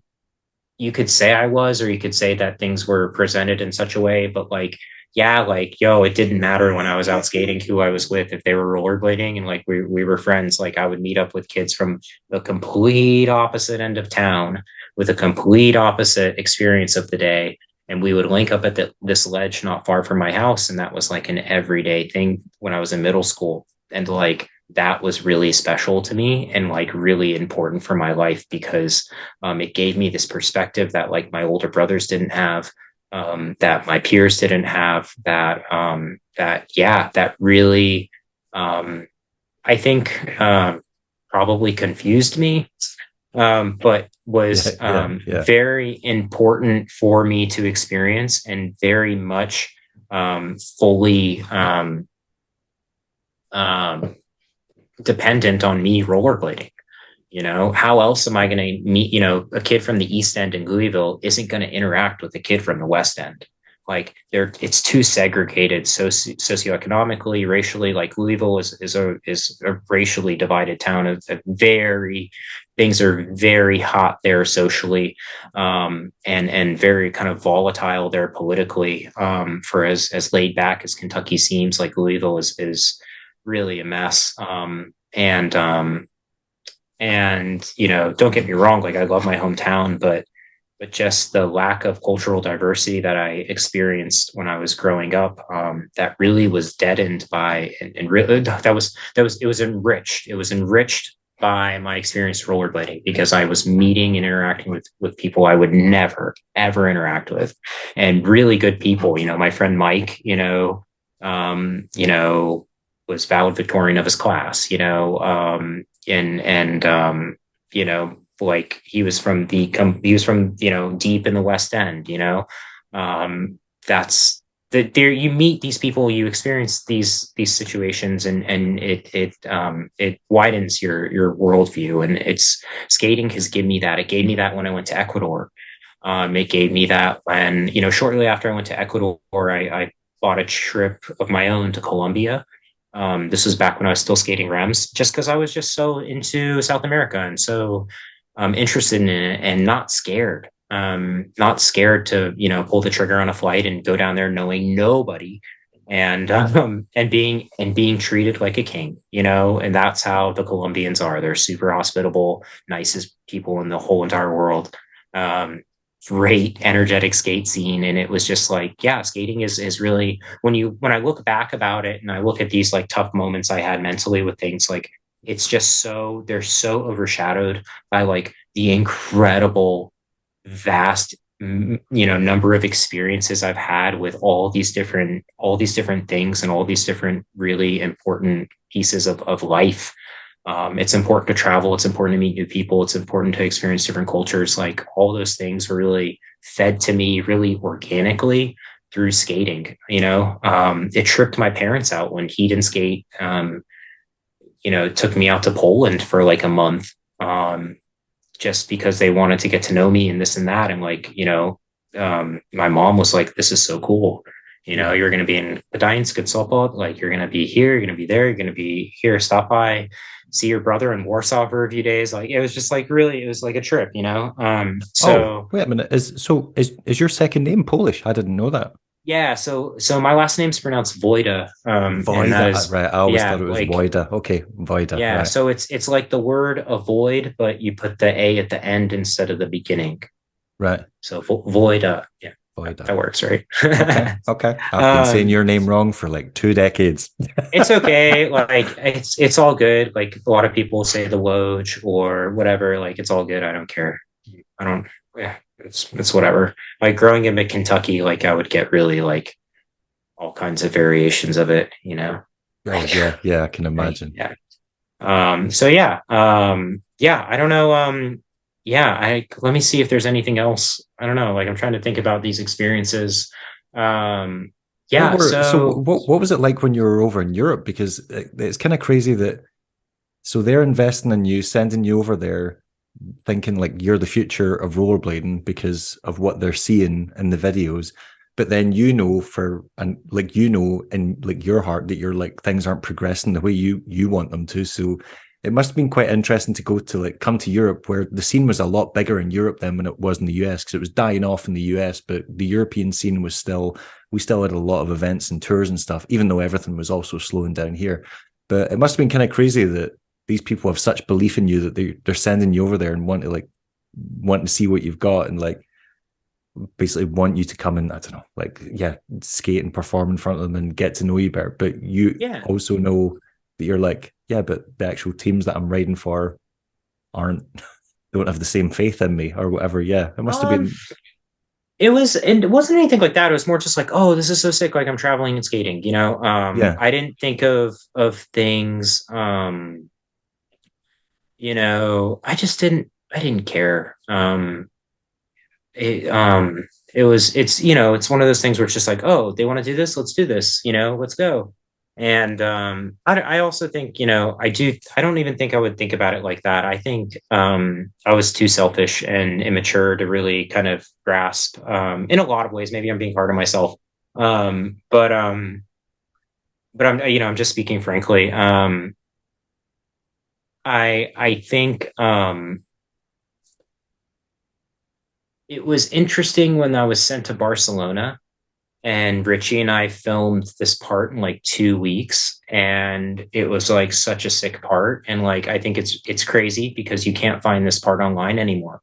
you could say I was, or you could say that things were presented in such a way, but like, yeah, like, yo, it didn't matter when I was out skating who I was with. If they were rollerblading and like we were friends, like I would meet up with kids from the complete opposite end of town with a complete opposite experience of the day. And we would link up at this ledge not far from my house. And that was like an everyday thing when I was in middle school. And like, that was really special to me and like really important for my life because it gave me this perspective that like my older brothers didn't have, that my peers didn't have, that really, I think, probably confused me, but was very important for me to experience and very much fully dependent on me rollerblading. You know, how else am I going to meet, you know, a kid from the East End in Louisville isn't going to interact with a kid from the West End. Like it's too segregated socioeconomically, racially. Like Louisville is a racially divided town. It's a very, things are very hot there socially, and very kind of volatile there politically. For as laid back as Kentucky seems, like Louisville is really a mess. And you know, don't get me wrong, like I love my hometown, but just the lack of cultural diversity that I experienced when I was growing up, that really was deadened by, and really it was enriched. It was enriched by my experience rollerblading because I was meeting and interacting with people I would never ever interact with, and really good people. You know, my friend Mike, you know, was valedictorian of his class, you know, you know, like he was from, you know, deep in the West End, you know, that's there, you meet these people, you experience these situations, and it widens your worldview. And it's, skating has given me that. It gave me that when I went to Ecuador. It gave me that when, you know, shortly after I went to Ecuador, I bought a trip of my own to Colombia. This was back when I was still skating Remz, just because I was just so into South America and so interested in it, and not scared. Not scared to, you know, pull the trigger on a flight and go down there knowing nobody, and being treated like a king, you know. And that's how the Colombians are. They're super hospitable, nicest people in the whole entire world. Great energetic skate scene. And it was just like, yeah, skating is really, when I look back about it and I look at these like tough moments I had mentally with things, like it's just so, they're so overshadowed by like the incredible vast, you know, number of experiences I've had with all these different things and all these different really important pieces of life. It's important to travel. It's important to meet new people. It's important to experience different cultures. Like all those things were really fed to me really organically through skating. You know, it tripped my parents out when he didn't skate. You know, it took me out to Poland for like a month, just because they wanted to get to know me and this and that. And like, you know, my mom was like, "This is so cool. You know, you're going to be in Gdańsk and Sopot. Like you're going to be here. You're going to be there. You're going to be here. Stop by, see your brother in Warsaw for a few days." Like it was just like really, it was like a trip, you know. So wait a minute, is your second name Polish? I didn't know that. Yeah, so my last name's pronounced Wojda. Wojda, right? I always thought it was like, Wojda. Okay, Wojda. Yeah, right. So it's like the word avoid, but you put the A at the end instead of the beginning. Right. So Wojda. Yeah. Wojda. That works, right? Okay. I've been saying your name wrong for like 2 decades. It's okay. Like it's all good. Like a lot of people say the Woj or whatever. Like it's all good. I don't care. I don't. Yeah, it's whatever. Like growing up in Kentucky, like I would get really like all kinds of variations of it. You know. Oh, yeah. I can imagine. Yeah. So yeah. Yeah. I don't know. Yeah, let me see if there's anything else. I don't know. Like I'm trying to think about these experiences. Yeah. So what was it like when you were over in Europe? Because it's kind of crazy that, so they're investing in you, sending you over there, thinking like you're the future of rollerblading because of what they're seeing in the videos. But then you know in like your heart that you're like things aren't progressing the way you want them to. So it must have been quite interesting to go to like come to Europe, where the scene was a lot bigger in Europe than when it was in the US, because it was dying off in the US, but the European scene was still, we still had a lot of events and tours and stuff, even though everything was also slowing down here. But it must have been kind of crazy that these people have such belief in you that they're sending you over there and want to see what you've got, and like basically want you to come and, I don't know, like, yeah, skate and perform in front of them and get to know you better. But you also know that you're like, yeah, but the actual teams that I'm riding for don't have the same faith in me or whatever. Yeah, it must have been. It wasn't anything like that. It was more just like, oh, this is so sick. Like I'm traveling and skating, you know? I didn't think of things, you know, I didn't care. It's, you know, it's one of those things where it's just like, oh, they want to do this, let's do this, you know, let's go. And I also think, you know, I don't even think I would think about it like that. I think I was too selfish and immature to really kind of grasp, in a lot of ways. Maybe I'm being hard on myself. But I'm, you know, I'm just speaking frankly. I think it was interesting when I was sent to Barcelona, and Richie and I filmed this part in like 2 weeks, and it was like such a sick part. And like I think it's crazy because you can't find this part online anymore.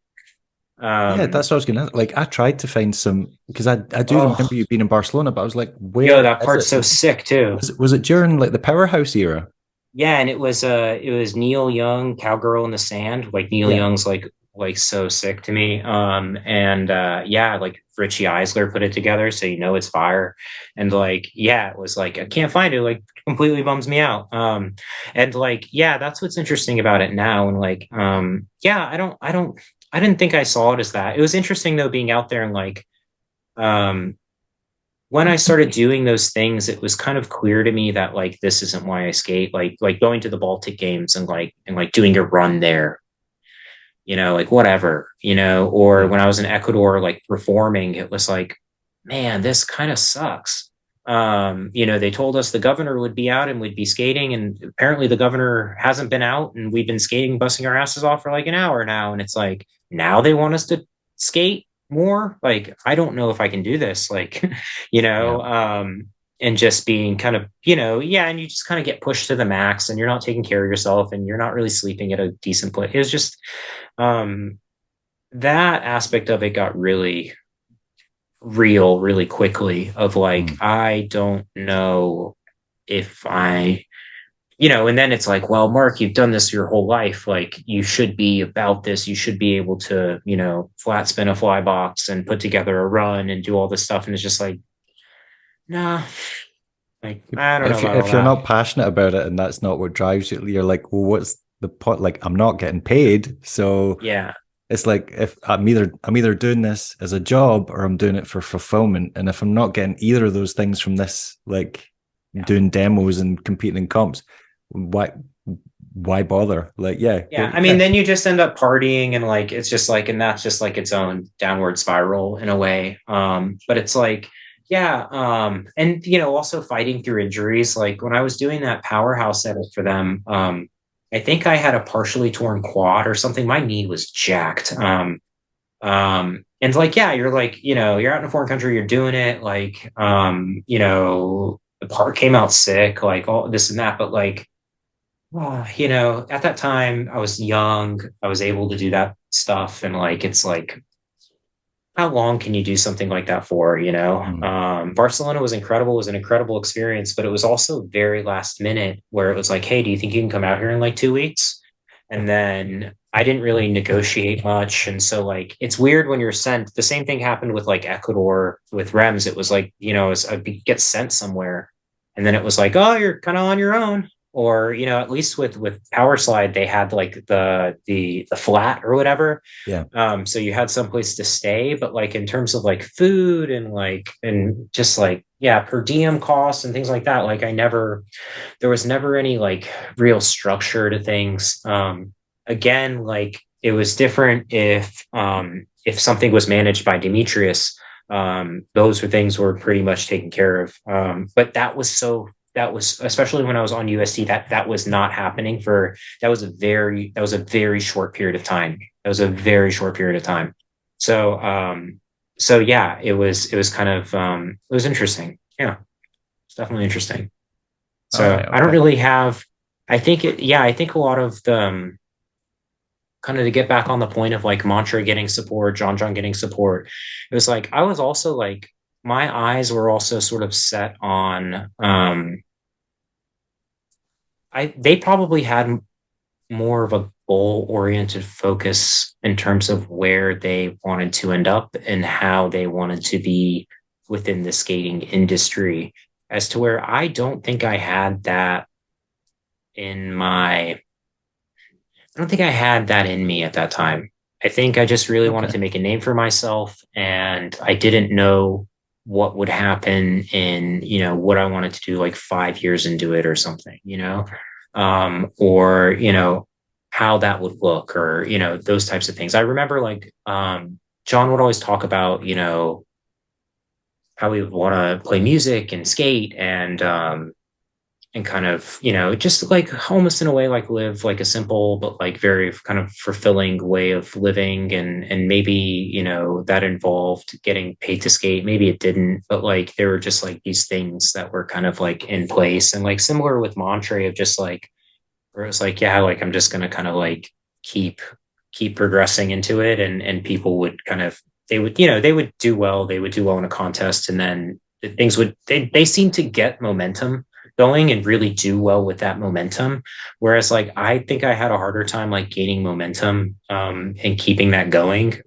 Yeah, that's what I was gonna like. I tried to find some, because I do remember you being in Barcelona, but I was like, where? Yo, that part's so sick too. Was it during like the Powerhouse era? Yeah, and it was Neil Young, Cowgirl in the Sand. Like Neil Young's like so sick to me. And yeah, like Richie Eisler put it together, so you know it's fire. And like, yeah, it was like I can't find it, like completely bums me out. And like, yeah, that's what's interesting about it now. And like, yeah, I didn't think I saw it as that. It was interesting though, being out there and like, when I started doing those things, it was kind of clear to me that like this isn't why I skate. Like going to the Baltic Games and like doing a run there, you know, like whatever, you know. Or when I was in Ecuador, like performing, it was like, man, this kind of sucks. You know, they told us the governor would be out and we'd be skating, and apparently the governor hasn't been out, and we've been skating, busting our asses off for like an hour now. And it's like, now they want us to skate more. Like, I don't know if I can do this, like, you know. And just being kind of, you know, yeah, and you just kind of get pushed to the max, and you're not taking care of yourself, and you're not really sleeping at a decent place. It was just that aspect of it got really real really quickly, of like, I don't know if I, you know. And then it's like, well, Mark, you've done this your whole life, like you should be about this, you should be able to, you know, flat spin a fly box and put together a run and do all this stuff. And it's just like, nah, like I don't know if you're not passionate about it and that's not what drives you, you're like, well, what's the point? Like, I'm not getting paid, so yeah. It's like, if I'm either doing this as a job or I'm doing it for fulfillment. And if I'm not getting either of those things from this, like doing demos and competing in comps, why bother? Like, I mean, then you just end up partying, and like it's just like, and that's just like its own downward spiral in a way. But it's like, and you know, also fighting through injuries. Like when I was doing that Powerhouse edit for them, I think I had a partially torn quad or something. My knee was jacked. And like, yeah, you're like, you know, you're out in a foreign country, you're doing it, like, you know, the part came out sick, like all this and that. But like, you know, at that time I was young, I was able to do that stuff. And like, it's like, how long can you do something like that for, you know? Barcelona was incredible. It was an incredible experience, but it was also very last minute, where it was like, hey, do you think you can come out here in like 2 weeks? And then I didn't really negotiate much. And so like, it's weird when you're sent. The same thing happened with like Ecuador with Remz. It was like, you know, I get sent somewhere, and then it was like, oh, you're kind of on your own. Or, you know, at least with Power Slide, they had like the flat or whatever. Yeah. So you had someplace to stay, but like in terms of like food and like, and just like, yeah, per diem costs and things like that. Like there was never any like real structure to things. Again, like it was different if something was managed by Demetrius. Those were things were pretty much taken care of. But that was so that was, especially when I was on USD, that was not happening for, that was a very short period of time. That was a very short period of time. So, so yeah, it was kind of, it was interesting. Yeah, it's definitely interesting. All So right. I don't Okay. really have, I think a lot of the, kind of to get back on the point of like Mantra getting support, John getting support, it was like, I was also like, my eyes were also sort of set on, they probably had more of a goal oriented focus in terms of where they wanted to end up and how they wanted to be within the skating industry, as to where I don't think I had that in my I don't think I had that in me at that time. I think I just really wanted Okay. to make a name for myself, and I didn't know what would happen in, what I wanted to do like 5 years into it or something, or, how that would look, or, those types of things. I remember like, John would always talk about, how we would want to play music and skate, and kind of, just like almost in a way like live like a simple but like very kind of fulfilling way of living, and maybe, that involved getting paid to skate, maybe it didn't, but like there were just like these things that were kind of like in place, and like similar with Montre of just like, where it was like, yeah, like I'm just gonna kind of like keep keep progressing into it, and people would kind of, they would do well, they would do well in a contest, and then things would, they seem to get momentum going and really do well with that momentum, whereas like I think I had a harder time like gaining momentum, and keeping that going.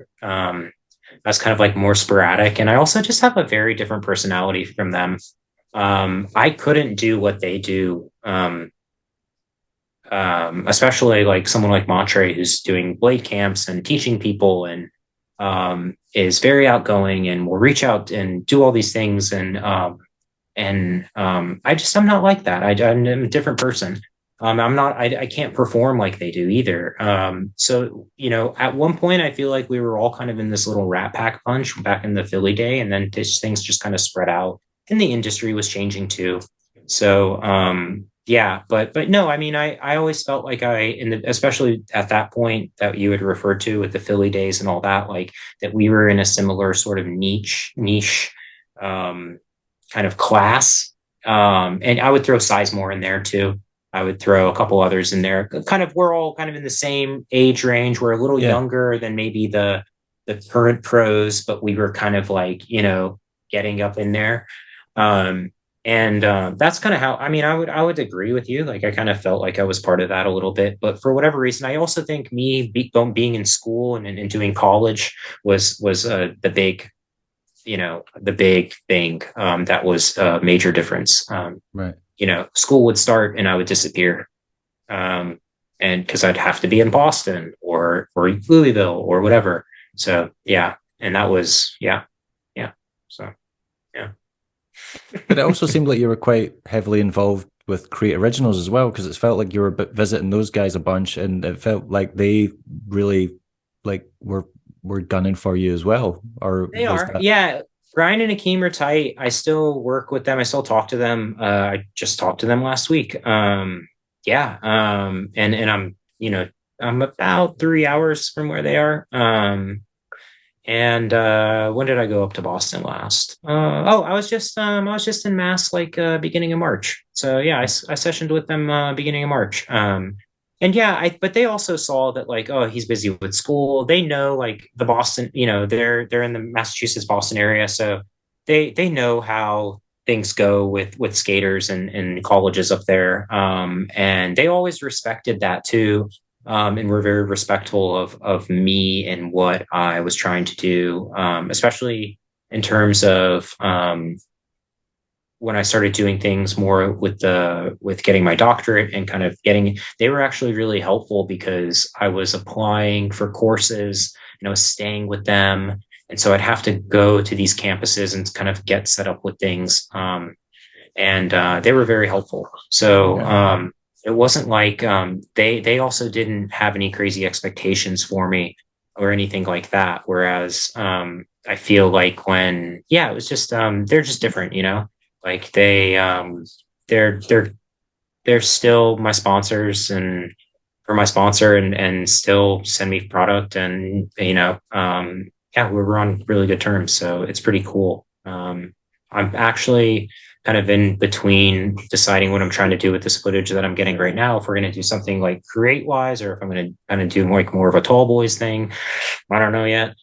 That's kind of like more sporadic, and I also just have a very different personality from them. I couldn't do what they do, especially like someone like Montre who's doing blade camps and teaching people, and is very outgoing and will reach out and do all these things, I'm not like that. I'm a different person. I'm not. I can't perform like they do either. So at one point, I feel like we were all kind of in this little Rat Pack punch back in the Philly day, and then things just kind of spread out, and the industry was changing too. So yeah, but no, I mean, I always felt like especially at that point that you had referred to with the Philly days and all that, like that we were in a similar sort of niche, um, kind of class. And I would throw Sizemore in there too. I would throw a couple others in there. Kind of, we're all kind of in the same age range. We're a little Yeah. younger than maybe the current pros, but we were kind of like, getting up in there. Um, and that's kind of how, I mean, I would agree with you. Like I kind of felt like I was part of that a little bit, but for whatever reason, I also think being in school and doing college was the big, the big thing, that was a major difference. Right. School would start and I would disappear, and because I'd have to be in Boston or Louisville or whatever. So yeah, and that was, yeah. So yeah. But it also seemed like you were quite heavily involved with Create Originals as well, because it felt like you were visiting those guys a bunch, and it felt like they really like were gunning for you as well. Or They was are, that yeah. Brian and Akeem are tight. I still work with them. I still talk to them. I just talked to them last week. Yeah. And I'm about 3 hours from where they are. And when did I go up to Boston last? I was just in Mass like beginning of March. So yeah, I sessioned with them beginning of March. And yeah, but they also saw that like, oh, he's busy with school. They know like the Boston, they're in the Massachusetts Boston area, so they know how things go with skaters and colleges up there. And they always respected that too, and were very respectful of me and what I was trying to do, especially in terms of, when I started doing things more with getting my doctorate and kind of they were actually really helpful because I was applying for courses and I was staying with them. And so I'd have to go to these campuses and kind of get set up with things. And they were very helpful. So, yeah. it wasn't like, they also didn't have any crazy expectations for me or anything like that. Whereas, I feel like it was just, they're just different, like they're still my sponsors and for my sponsor and still send me product and yeah, we're on really good terms, so it's pretty cool. I'm actually kind of in between deciding what I'm trying to do with this footage that I'm getting right now, if we're going to do something like create wise or if I'm going to kind of do like more of a tall boys thing. I don't know yet.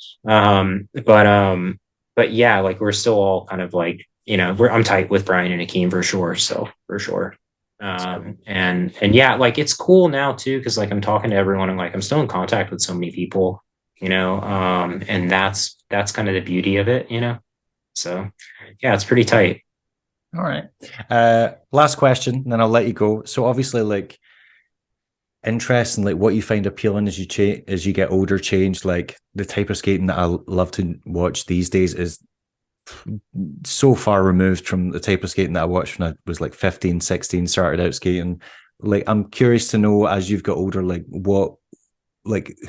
But yeah, like we're still all kind of like, I'm tight with Brian and Akeem for sure. So for sure. And yeah, like it's cool now too, because like I'm talking to everyone and like I'm still in contact with so many people, and that's kind of the beauty of it, So yeah, it's pretty tight. All right. Last question, then I'll let you go. So obviously, like interest in like what you find appealing as you get older changed. Like the type of skating that I love to watch these days is so far removed from the type of skating that I watched when I was like 15, 16, started out skating. Like I'm curious to know as you've got older, like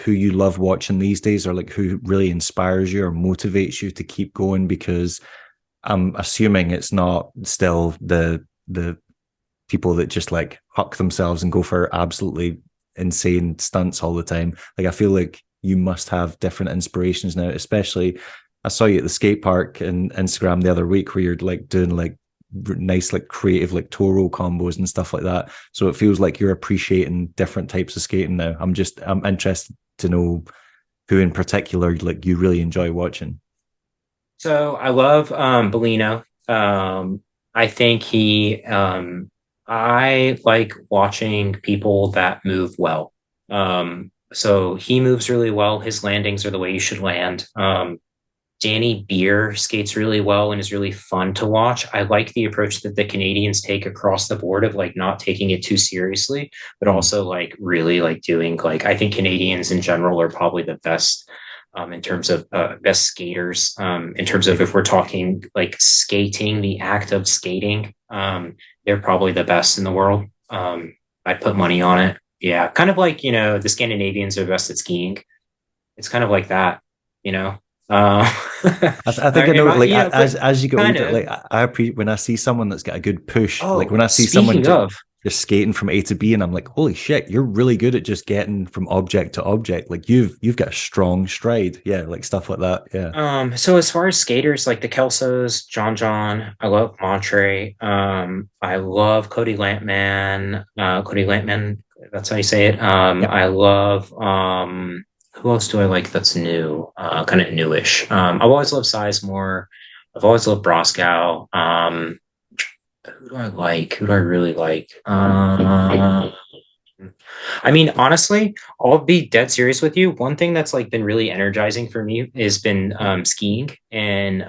who you love watching these days, or like who really inspires you or motivates you to keep going, because I'm assuming it's not still the people that just like huck themselves and go for absolutely insane stunts all the time. Like I feel like you must have different inspirations now, especially I saw you at the skate park and Instagram the other week where you're like doing like nice, like creative, like toe roll combos and stuff like that. So it feels like you're appreciating different types of skating now. I'm interested to know who in particular like you really enjoy watching. So I love Bellino. I think I like watching people that move well. So he moves really well. His landings are the way you should land. Danny Beer skates really well and is really fun to watch. I like the approach that the Canadians take across the board of like not taking it too seriously, but also like really like doing like, I think Canadians in general are probably the best in terms of best skaters. In terms of if we're talking like skating, the act of skating, they're probably the best in the world. I'd put money on it. Yeah, kind of like the Scandinavians are best at skiing. It's kind of like that, you know. I think I know. Like as you get older, of. like I appreciate when I see someone that's got a good push. Like Oh, when I see someone speaking of, just skating from A to B, and I'm like, holy shit, you're really good at just getting from object to object. Like you've got a strong stride. Yeah, like stuff like that. Yeah. so as far as skaters, like the Kelsos, John, I love Montre. I love Cody Lampman. Cody Lampman, that's how you say it. Yep. I love who else do I like that's new? Kind of newish. I've always loved Sizemore. I've always loved Broskow. Who do I like? Who do I really like? I mean, honestly, I'll be dead serious with you. One thing that's like been really energizing for me has been skiing and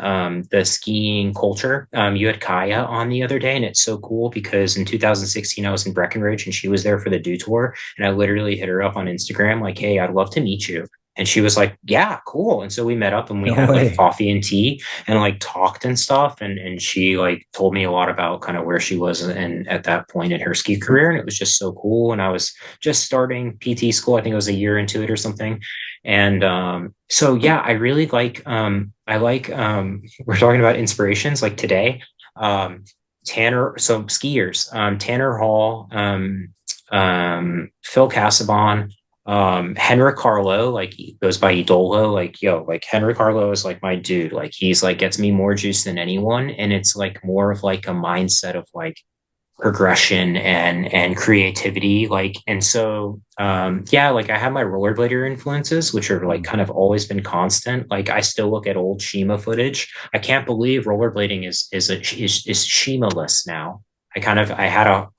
the skiing culture. You had Kaya on the other day, and it's so cool because in 2016 I was in Breckenridge and she was there for the Do Tour, and I literally hit her up on Instagram like, "Hey, I'd love to meet you." And she was like, "Yeah, cool." And so we met up and we had like coffee and tea and like talked and stuff. And she like told me a lot about kind of where she was and at that point in her ski career. And it was just so cool. And I was just starting PT school. I think I was a year into it or something. And so yeah, I really like we're talking about inspirations like today. So skiers, Tanner Hall, Phil Casaubon, Henrik Harlow, like he goes by Idolo, like Henrik Harlow is like my dude. Like he's like gets me more juice than anyone. And it's like more of like a mindset of like progression and creativity. Like, and so yeah, like I have my rollerblader influences, which are like kind of always been constant. Like I still look at old Shima footage. I can't believe rollerblading is Shima-less now. I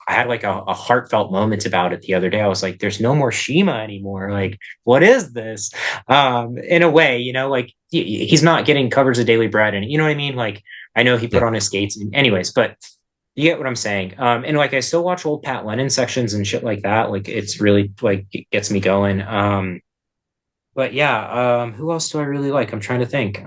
had like a heartfelt moment about it the other day. I was like, there's no more Shima anymore. Like, what is this? In a way, like he's not getting covers of Daily Bread, and you know what I mean? Like, I know he put on his skates anyways, but you get what I'm saying. And like I still watch old Pat Lennon sections and shit like that. Like it's really like it gets me going. But yeah, who else do I really like? I'm trying to think.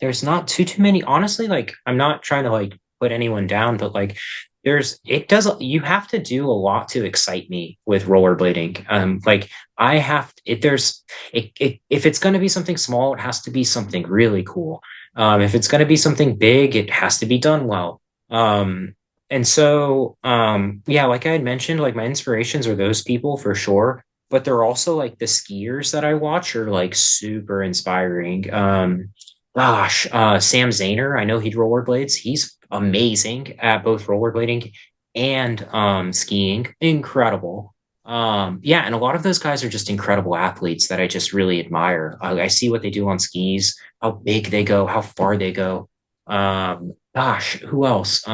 There's not too many, honestly. Like I'm not trying to like put anyone down, but like you have to do a lot to excite me with rollerblading. Like I have if it's going to be something small, it has to be something really cool. If it's going to be something big, it has to be done well. And so, yeah, like I had mentioned, like my inspirations are those people for sure, but they're also like the skiers that I watch are like super inspiring. Sam Zahner, I know he rollerblades. He's amazing at both rollerblading and skiing. Incredible. Yeah, and a lot of those guys are just incredible athletes that I just really admire. I see what they do on skis, how big they go, how far they go. Who else?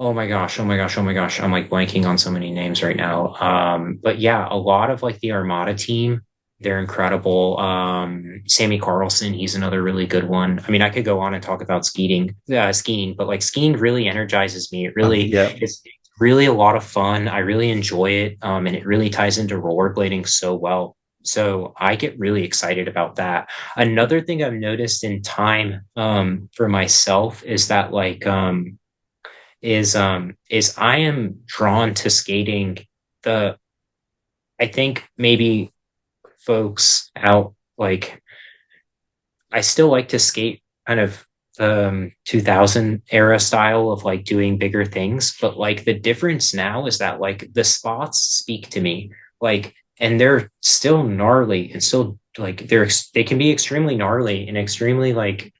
Oh my gosh, oh my gosh, oh my gosh. I'm like blanking on so many names right now. But yeah, a lot of like the Armada team, they're incredible. Sammy Carlson, he's another really good one. I mean, I could go on and talk about skiing, but like skiing really energizes me. It really Yeah. it's really a lot of fun. I really enjoy it. And it really ties into rollerblading so well. So I get really excited about that. Another thing I've noticed in time for myself is that is I am drawn to skating the I think maybe folks out like I still like to skate kind of the 2000 era style of like doing bigger things, but like the difference now is that like the spots speak to me, like, and they're still gnarly and still like they can be extremely gnarly and extremely like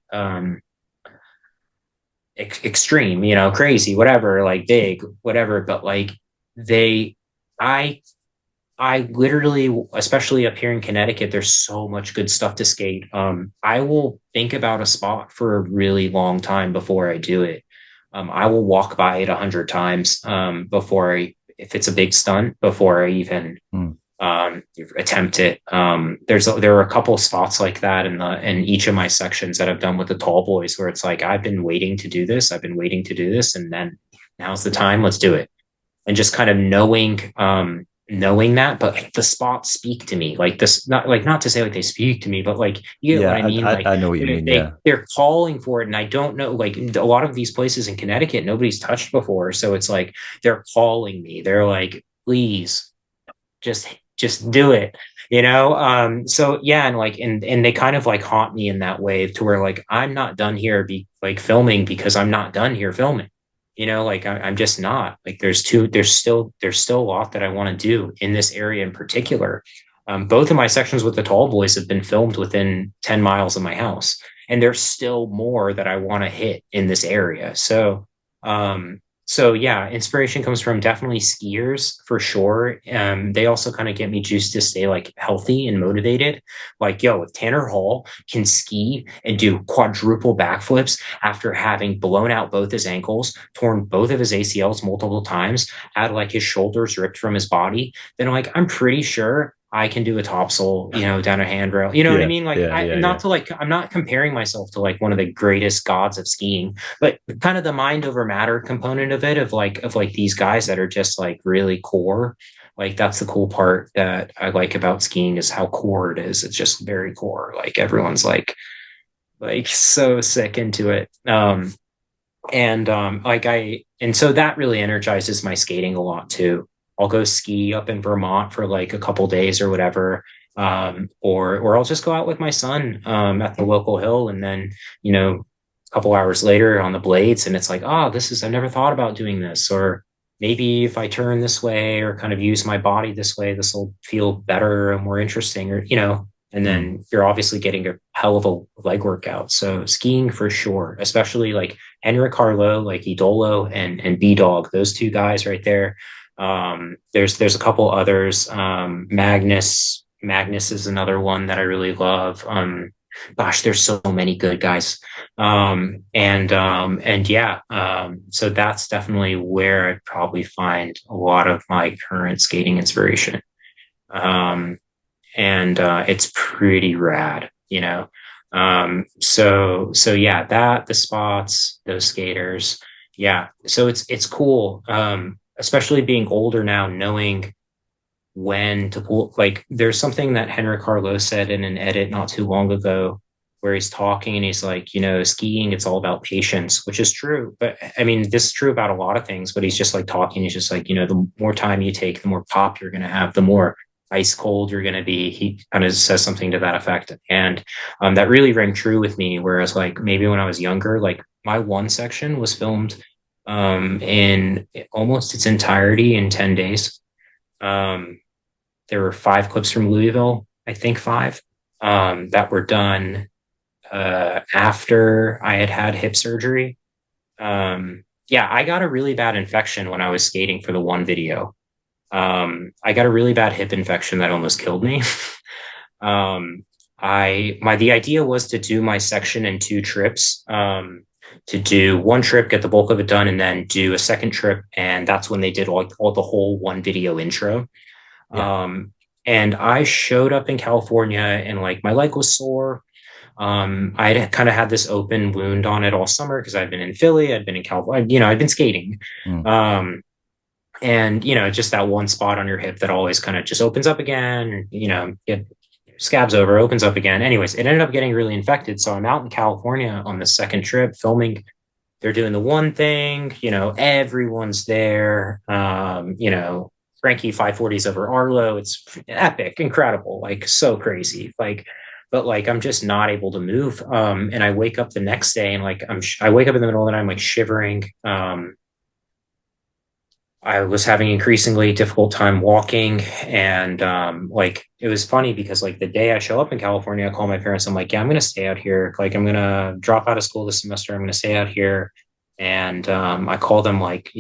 extreme, crazy, whatever, like big, whatever. But like they, I, I literally, especially up here in Connecticut, there's so much good stuff to skate. I will think about a spot for a really long time before I do it. I will walk by it 100 times if it's a big stunt, before I even Hmm. attempt it. There are a couple of spots like that in each of my sections that I've done with the tall boys where it's like I've been waiting to do this, and then now's the time, let's do it. And just kind of knowing that, but like, the spots speak to me like this, not to say like they speak to me, but like you get what Yeah, I mean. Like I know what you mean. Yeah. they're calling for it, and I don't know, like a lot of these places in Connecticut nobody's touched before, so it's like they're calling me, they're like, please just do it, so yeah, and like and they kind of like haunt me in that way, to where like I'm not done here filming, because I'm not done here filming, like I'm just not, like there's still a lot that I want to do in this area in particular. Both of my sections with the tall boys have been filmed within 10 miles of my house, and there's still more that I want to hit in this area. So yeah, inspiration comes from definitely skiers for sure. They also kind of get me juiced to stay like healthy and motivated. Like, yo, if Tanner Hall can ski and do quadruple backflips after having blown out both his ankles, torn both of his ACLs multiple times, had like his shoulders ripped from his body, then like I'm pretty sure I can do a topsoul, down a handrail. You know what I Yeah. mean? Like, Yeah. Yeah. not Yeah. to like, I'm not comparing myself to like one of the greatest gods of skiing, but kind of the mind over matter component of it, of like these guys that are just like really core. Like that's the cool part that I like about skiing, is how core it is. It's just very core. Like everyone's like so sick into it. And so that really energizes my skating a lot too. I'll go ski up in Vermont for like a couple days or whatever. Or I'll just go out with my son at the local hill, and then, a couple hours later on the blades, and it's like, oh, I've never thought about doing this. Or maybe if I turn this way or kind of use my body this way, this will feel better and more interesting, or, and Hmm. then you're obviously getting a hell of a leg workout. So skiing for sure, especially like Henrik Harlow, like Idolo and B Dog, those two guys right there. There's a couple others. Magnus is another one that I really love. Gosh, there's so many good guys. And yeah, so that's definitely where I probably find a lot of my current skating inspiration. Um, and it's pretty rad. So yeah, the spots, those skaters, yeah. So it's cool. Especially being older now, knowing when to pull. Like there's something that Henrik Harlow said in an edit not too long ago, where he's talking and he's like, skiing, it's all about patience, which is true. But I mean, this is true about a lot of things, but he's just like talking, he's just like, the more time you take, the more pop you're going to have, the more ice cold you're going to be. He kind of says something to that effect. And that really rang true with me. Whereas like maybe when I was younger, like my one section was filmed in almost its entirety in 10 days. Um, there were 5 clips from Louisville, I think 5, that were done after I had had hip surgery. Yeah, I got a really bad infection when I was skating for the one video. I got a really bad hip infection that almost killed me. um, the idea was to do my section in 2 trips. To do one trip, get the bulk of it done, and then do a second trip, and that's when they did all the whole one video intro. Yeah. And I showed up in California, and like my leg was sore. I kind of had this open wound on it all summer because I'd been in Philly, I'd been in California, I'd been skating. Mm. And just that one spot on your hip that always kind of just opens up again, get scabs over, opens up again. Anyways, it ended up getting really infected. So I'm out in California on the second trip filming. They're doing the one thing, everyone's there. Frankie 540s over Arlo. It's epic, incredible, like so crazy. But like I'm just not able to move. And I wake up the next day and like I wake up in the middle of the night, I'm like shivering. I was having increasingly difficult time walking, and like it was funny because like the day I show up in California, I call my parents. I'm like, yeah, I'm gonna stay out here. Like I'm gonna drop out of school this semester. I'm gonna stay out here, and I call them like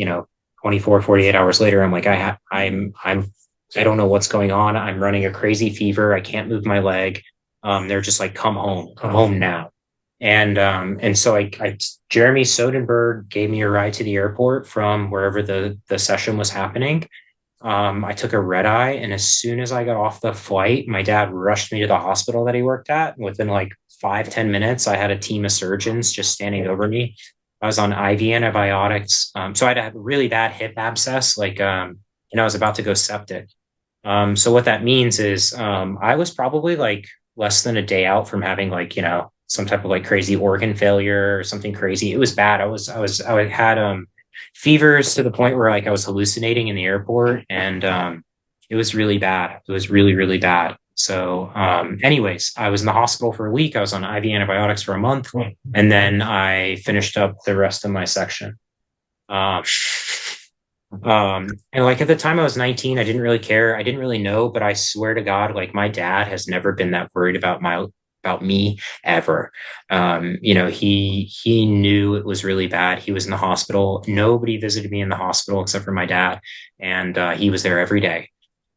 24, 48 hours later. I'm like, I don't know what's going on. I'm running a crazy fever. I can't move my leg. They're just like, come home now. And so Jeremy Soderbergh gave me a ride to the airport from wherever the session was happening. I took a red eye, and as soon as I got off the flight, my dad rushed me to the hospital that he worked at. Within like 5-10 minutes, I had a team of surgeons just standing over me. I was on IV antibiotics. So I had a really bad hip abscess, I was about to go septic. So what that means is I was probably like less than a day out from having some type of like crazy organ failure or something crazy. It was bad. I had fevers to the point where like I was hallucinating in the airport, and it was really bad. It was really, really bad. So anyways, I was in the hospital for a week. I was on IV antibiotics for a month, and then I finished up the rest of my section. And like at the time I was 19, I didn't really care. I didn't really know, but I swear to God, like my dad has never been that worried about me ever. He knew it was really bad. He was in the hospital. Nobody visited me in the hospital except for my dad, and he was there every day.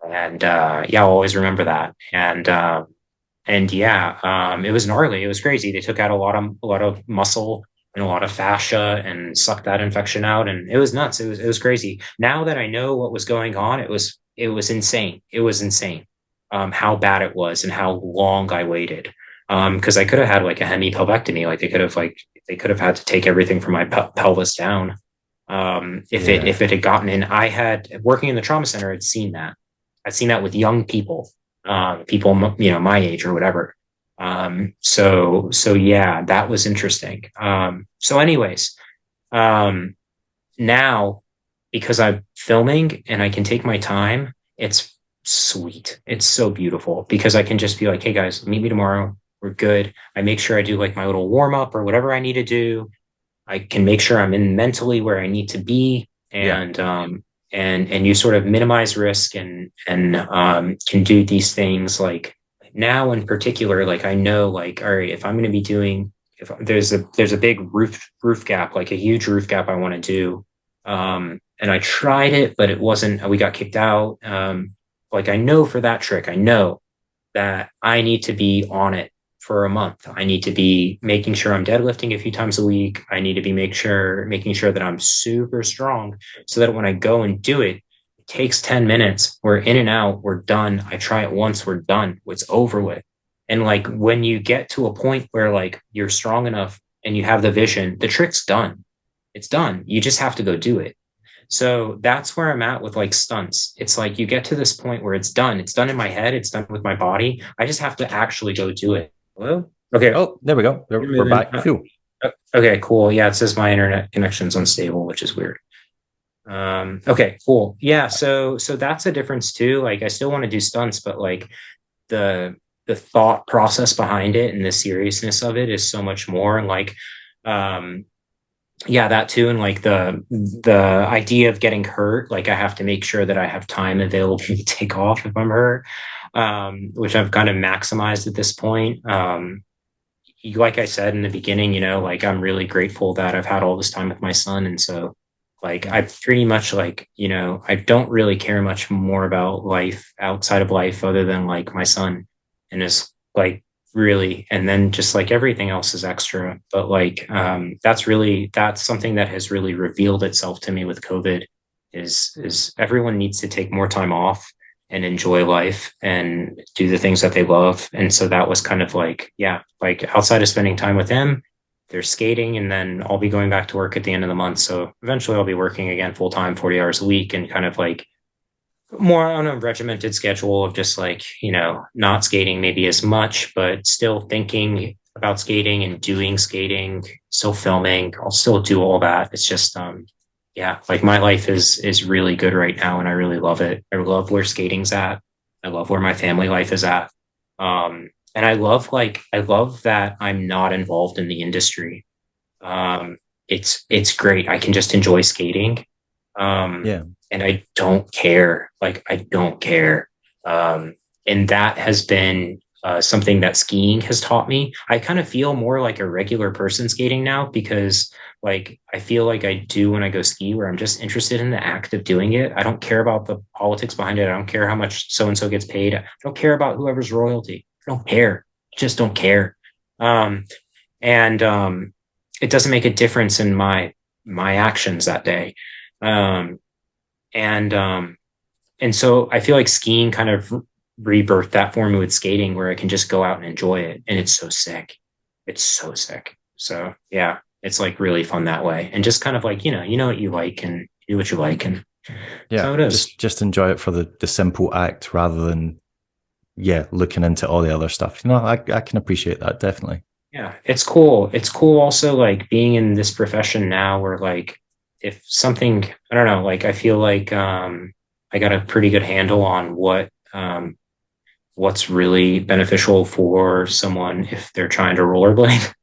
And yeah, I'll always remember that. And yeah, it was gnarly. It was crazy. They took out a lot of muscle and a lot of fascia and sucked that infection out, and it was nuts. It was crazy. Now that I know what was going on, it was insane. It was insane. How bad it was and how long I waited. Because I could have had like a hemipelvectomy. Like they could have had to take everything from my pelvis down. If it had gotten in, I had working in the trauma center. I'd seen that. I'd seen that with young people, people my age or whatever. So yeah, that was interesting. So anyways, now because I'm filming and I can take my time, it's sweet. It's so beautiful because I can just be like, hey guys, meet me tomorrow. We're good. I make sure I do like my little warm up or whatever I need to do. I can make sure I'm in mentally where I need to be, and and you sort of minimize risk and can do these things. Like now in particular, like I know, like, all right, if I'm going to be doing, if there's a big roof gap, like a huge roof gap I want to do, and I tried it, but it wasn't, we got kicked out. Like I know for that trick, I know that I need to be on it for a month. I need to be making sure I'm deadlifting a few times a week. I need to be making sure that I'm super strong so that when I go and do it, it takes 10 minutes. We're in and out. We're done. I try it once. We're done. It's over with. And like when you get to a point where like you're strong enough and you have the vision, the trick's done. It's done. You just have to go do it. So that's where I'm at with like stunts. It's like you get to this point where it's done. It's done in my head. It's done with my body. I just have to actually go do it. Hello? Okay. Oh, there we go. We're back. Okay, cool. Yeah, it says my internet connection's unstable, which is weird. Okay, cool. Yeah, so that's a difference too. Like I still want to do stunts, but like the thought process behind it and the seriousness of it is so much more. And like yeah, that too. And like the idea of getting hurt, like I have to make sure that I have time available to take off if I'm hurt, which I've kind of maximized at this point. Like I said in the beginning, like I'm really grateful that I've had all this time with my son. And so like I pretty much like, I don't really care much more about life outside of life other than like my son and his like really, and then just like everything else is extra. But like that's something that has really revealed itself to me with COVID is everyone needs to take more time off and enjoy life and do the things that they love. And so that was kind of like, yeah, like outside of spending time with him, there's skating, and then I'll be going back to work at the end of the month. So eventually I'll be working again full time, 40 hours a week, and kind of like more on a regimented schedule of just like, not skating maybe as much, but still thinking about skating and doing skating, still filming. I'll still do all that. It's just, yeah, like my life is really good right now, and I really love it. I love where skating's at. I love where my family life is at. And I love that I'm not involved in the industry. It's great. I can just enjoy skating. Um, Yeah. and I don't care. Like I don't care. And that has been something that skiing has taught me. I kind of feel more like a regular person skating now because like I feel like I do when I go ski, where I'm just interested in the act of doing it. I don't care about the politics behind it. I don't care how much so and so gets paid. I don't care about whoever's royalty. I don't care. Just don't care. Um, and it doesn't make a difference in my actions that day. Um, and and so I feel like skiing kind of rebirthed that for me with skating, where I can just go out and enjoy it, and it's so sick. It's so sick. So yeah, it's like really fun that way, and just kind of like you know what you like and do what you like, and Yeah. so it is. Just enjoy it for the simple act rather than looking into all the other stuff. I can appreciate that, definitely. Yeah, it's cool. It's cool also like being in this profession now where like if something, I don't know, like I feel like I got a pretty good handle on what's really beneficial for someone if they're trying to rollerblade.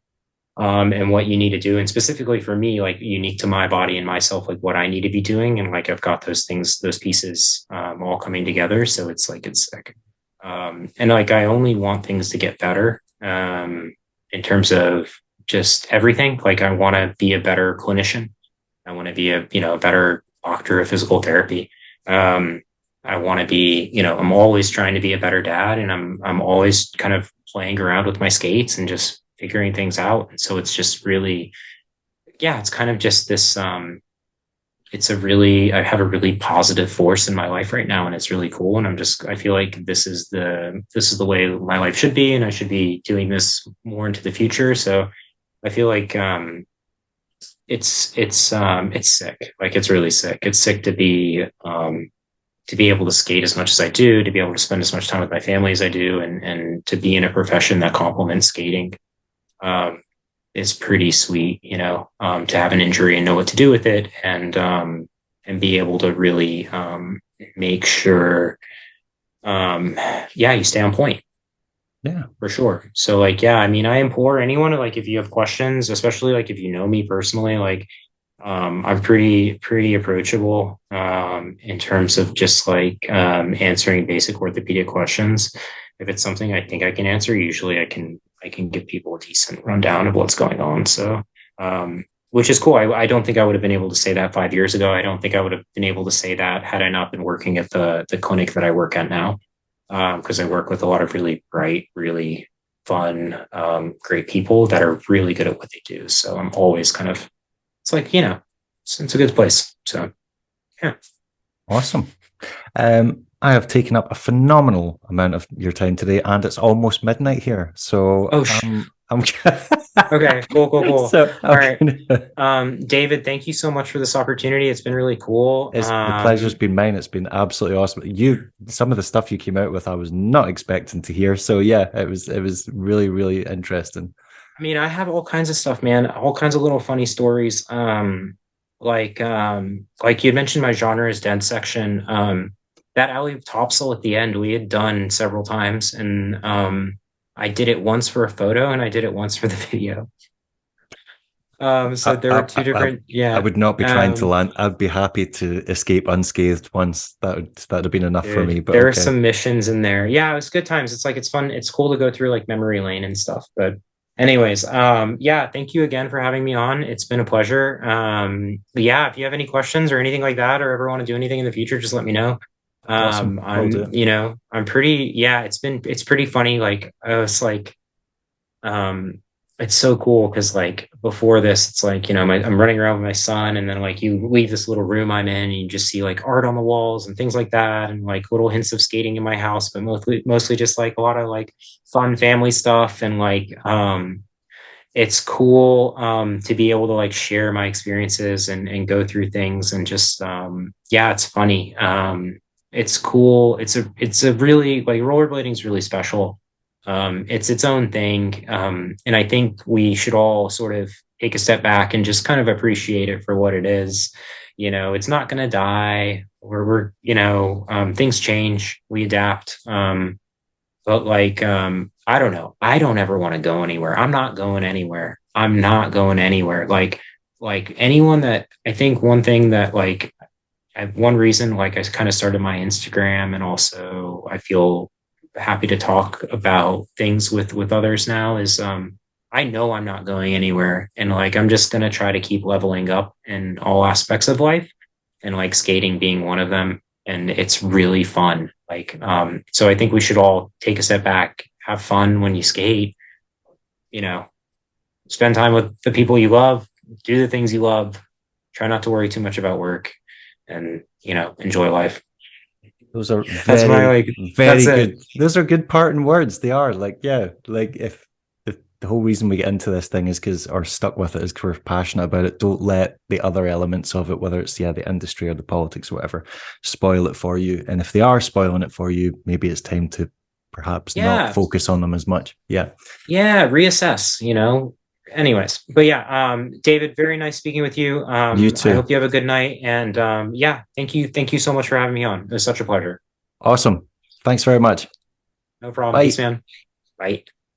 And what you need to do. And specifically for me, like unique to my body and myself, like what I need to be doing. And like I've got those things, those pieces all coming together. So it's like it's sick. And like I only want things to get better in terms of just everything. Like I want to be a better clinician. I want to be a better doctor of physical therapy. Um, I want to be, I'm always trying to be a better dad, and I'm always kind of playing around with my skates and just figuring things out. And so it's just really, yeah, it's kind of just this, I have a really positive force in my life right now, and it's really cool. And I feel like this is the way my life should be. And I should be doing this more into the future. So I feel like, it's sick. Like it's really sick. It's sick to be able to skate as much as I do, to be able to spend as much time with my family as I do, and to be in a profession that complements skating is pretty sweet, to have an injury and know what to do with it, and be able to really make sure, you stay on point. Yeah. For sure. So like, yeah, I mean, I implore anyone, like if you have questions, especially like if you know me personally, like I'm pretty approachable in terms of just like answering basic orthopedic questions. If it's something I think I can answer, usually I can give people a decent rundown of what's going on. So which is cool. I don't think I would have been able to say that 5 years ago. I don't think I would have been able to say that had I not been working at the clinic that I work at now. Because I work with a lot of really bright, really fun, great people that are really good at what they do. So I'm always kind of, it's like, it's a good place. So, yeah. Awesome. I have taken up a phenomenal amount of your time today, and it's almost midnight here. So I'm okay, cool. So, all right. David, thank you so much for this opportunity. It's been really cool. The pleasure's been mine. It's been absolutely awesome. Some of the stuff you came out with, I was not expecting to hear. So yeah, it was really, really interesting. I mean, I have all kinds of stuff, man. All kinds of little funny stories. Like you had mentioned, my genre is dead section. That alley topsail at the end, we had done several times, and I did it once for a photo, and I did it once for the video. So there were two different, I yeah. would not be trying to Um, land. I'd be happy to escape unscathed once. That'd have been enough for me. Dude, But there are okay, some missions in there. Yeah, it was good times. It's like it's fun. It's cool to go through like memory lane and stuff. But anyways, yeah, thank you again for having me on. It's been a pleasure. Yeah, if you have any questions or anything like that, or ever want to do anything in the future, just let me know. awesome. Will I'm, do. I'm pretty, yeah, it's pretty funny. Like I was like, um it's so cool because like before this it's like I'm running around with my son, and then like you leave this little room I'm in and you just see like art on the walls and things like that, and like little hints of skating in my house, but mostly just like a lot of like fun family stuff. And like it's cool to be able to like share my experiences and go through things, and just yeah, it's funny. It's cool. It's a really like rollerblading is really special. It's its own thing. And I think we should all sort of take a step back and just kind of appreciate it for what it is. It's not going to die. Things change, we adapt. But like, I don't know. I don't ever want to go anywhere. I'm not going anywhere. I'm not going anywhere. Like anyone that I think one thing that like one reason like I kind of started my Instagram, and also I feel happy to talk about things with others now is I know I'm not going anywhere, and like I'm just going to try to keep leveling up in all aspects of life, and like skating being one of them. And it's really fun. Like so I think we should all take a step back, have fun when you skate, you know spend time with the people you love, do the things you love, try not to worry too much about work, and enjoy life. Those are That's my very, like very that's it. good. Those are good parting words. They are like, yeah, like if the whole reason we get into this thing is because, or stuck with it, is because we're passionate about it. Don't let the other elements of it, whether it's the industry or the politics or whatever, spoil it for you. And if they are spoiling it for you, maybe it's time to perhaps not Yeah, focus on them as much. Yeah. yeah, reassess. Anyways, but yeah, David, very nice speaking with you. You I too. hope you have a good night, and yeah, thank you so much for having me on. It was such a pleasure. Awesome. Thanks very much. No problem. Peace, Bye. man. Bye.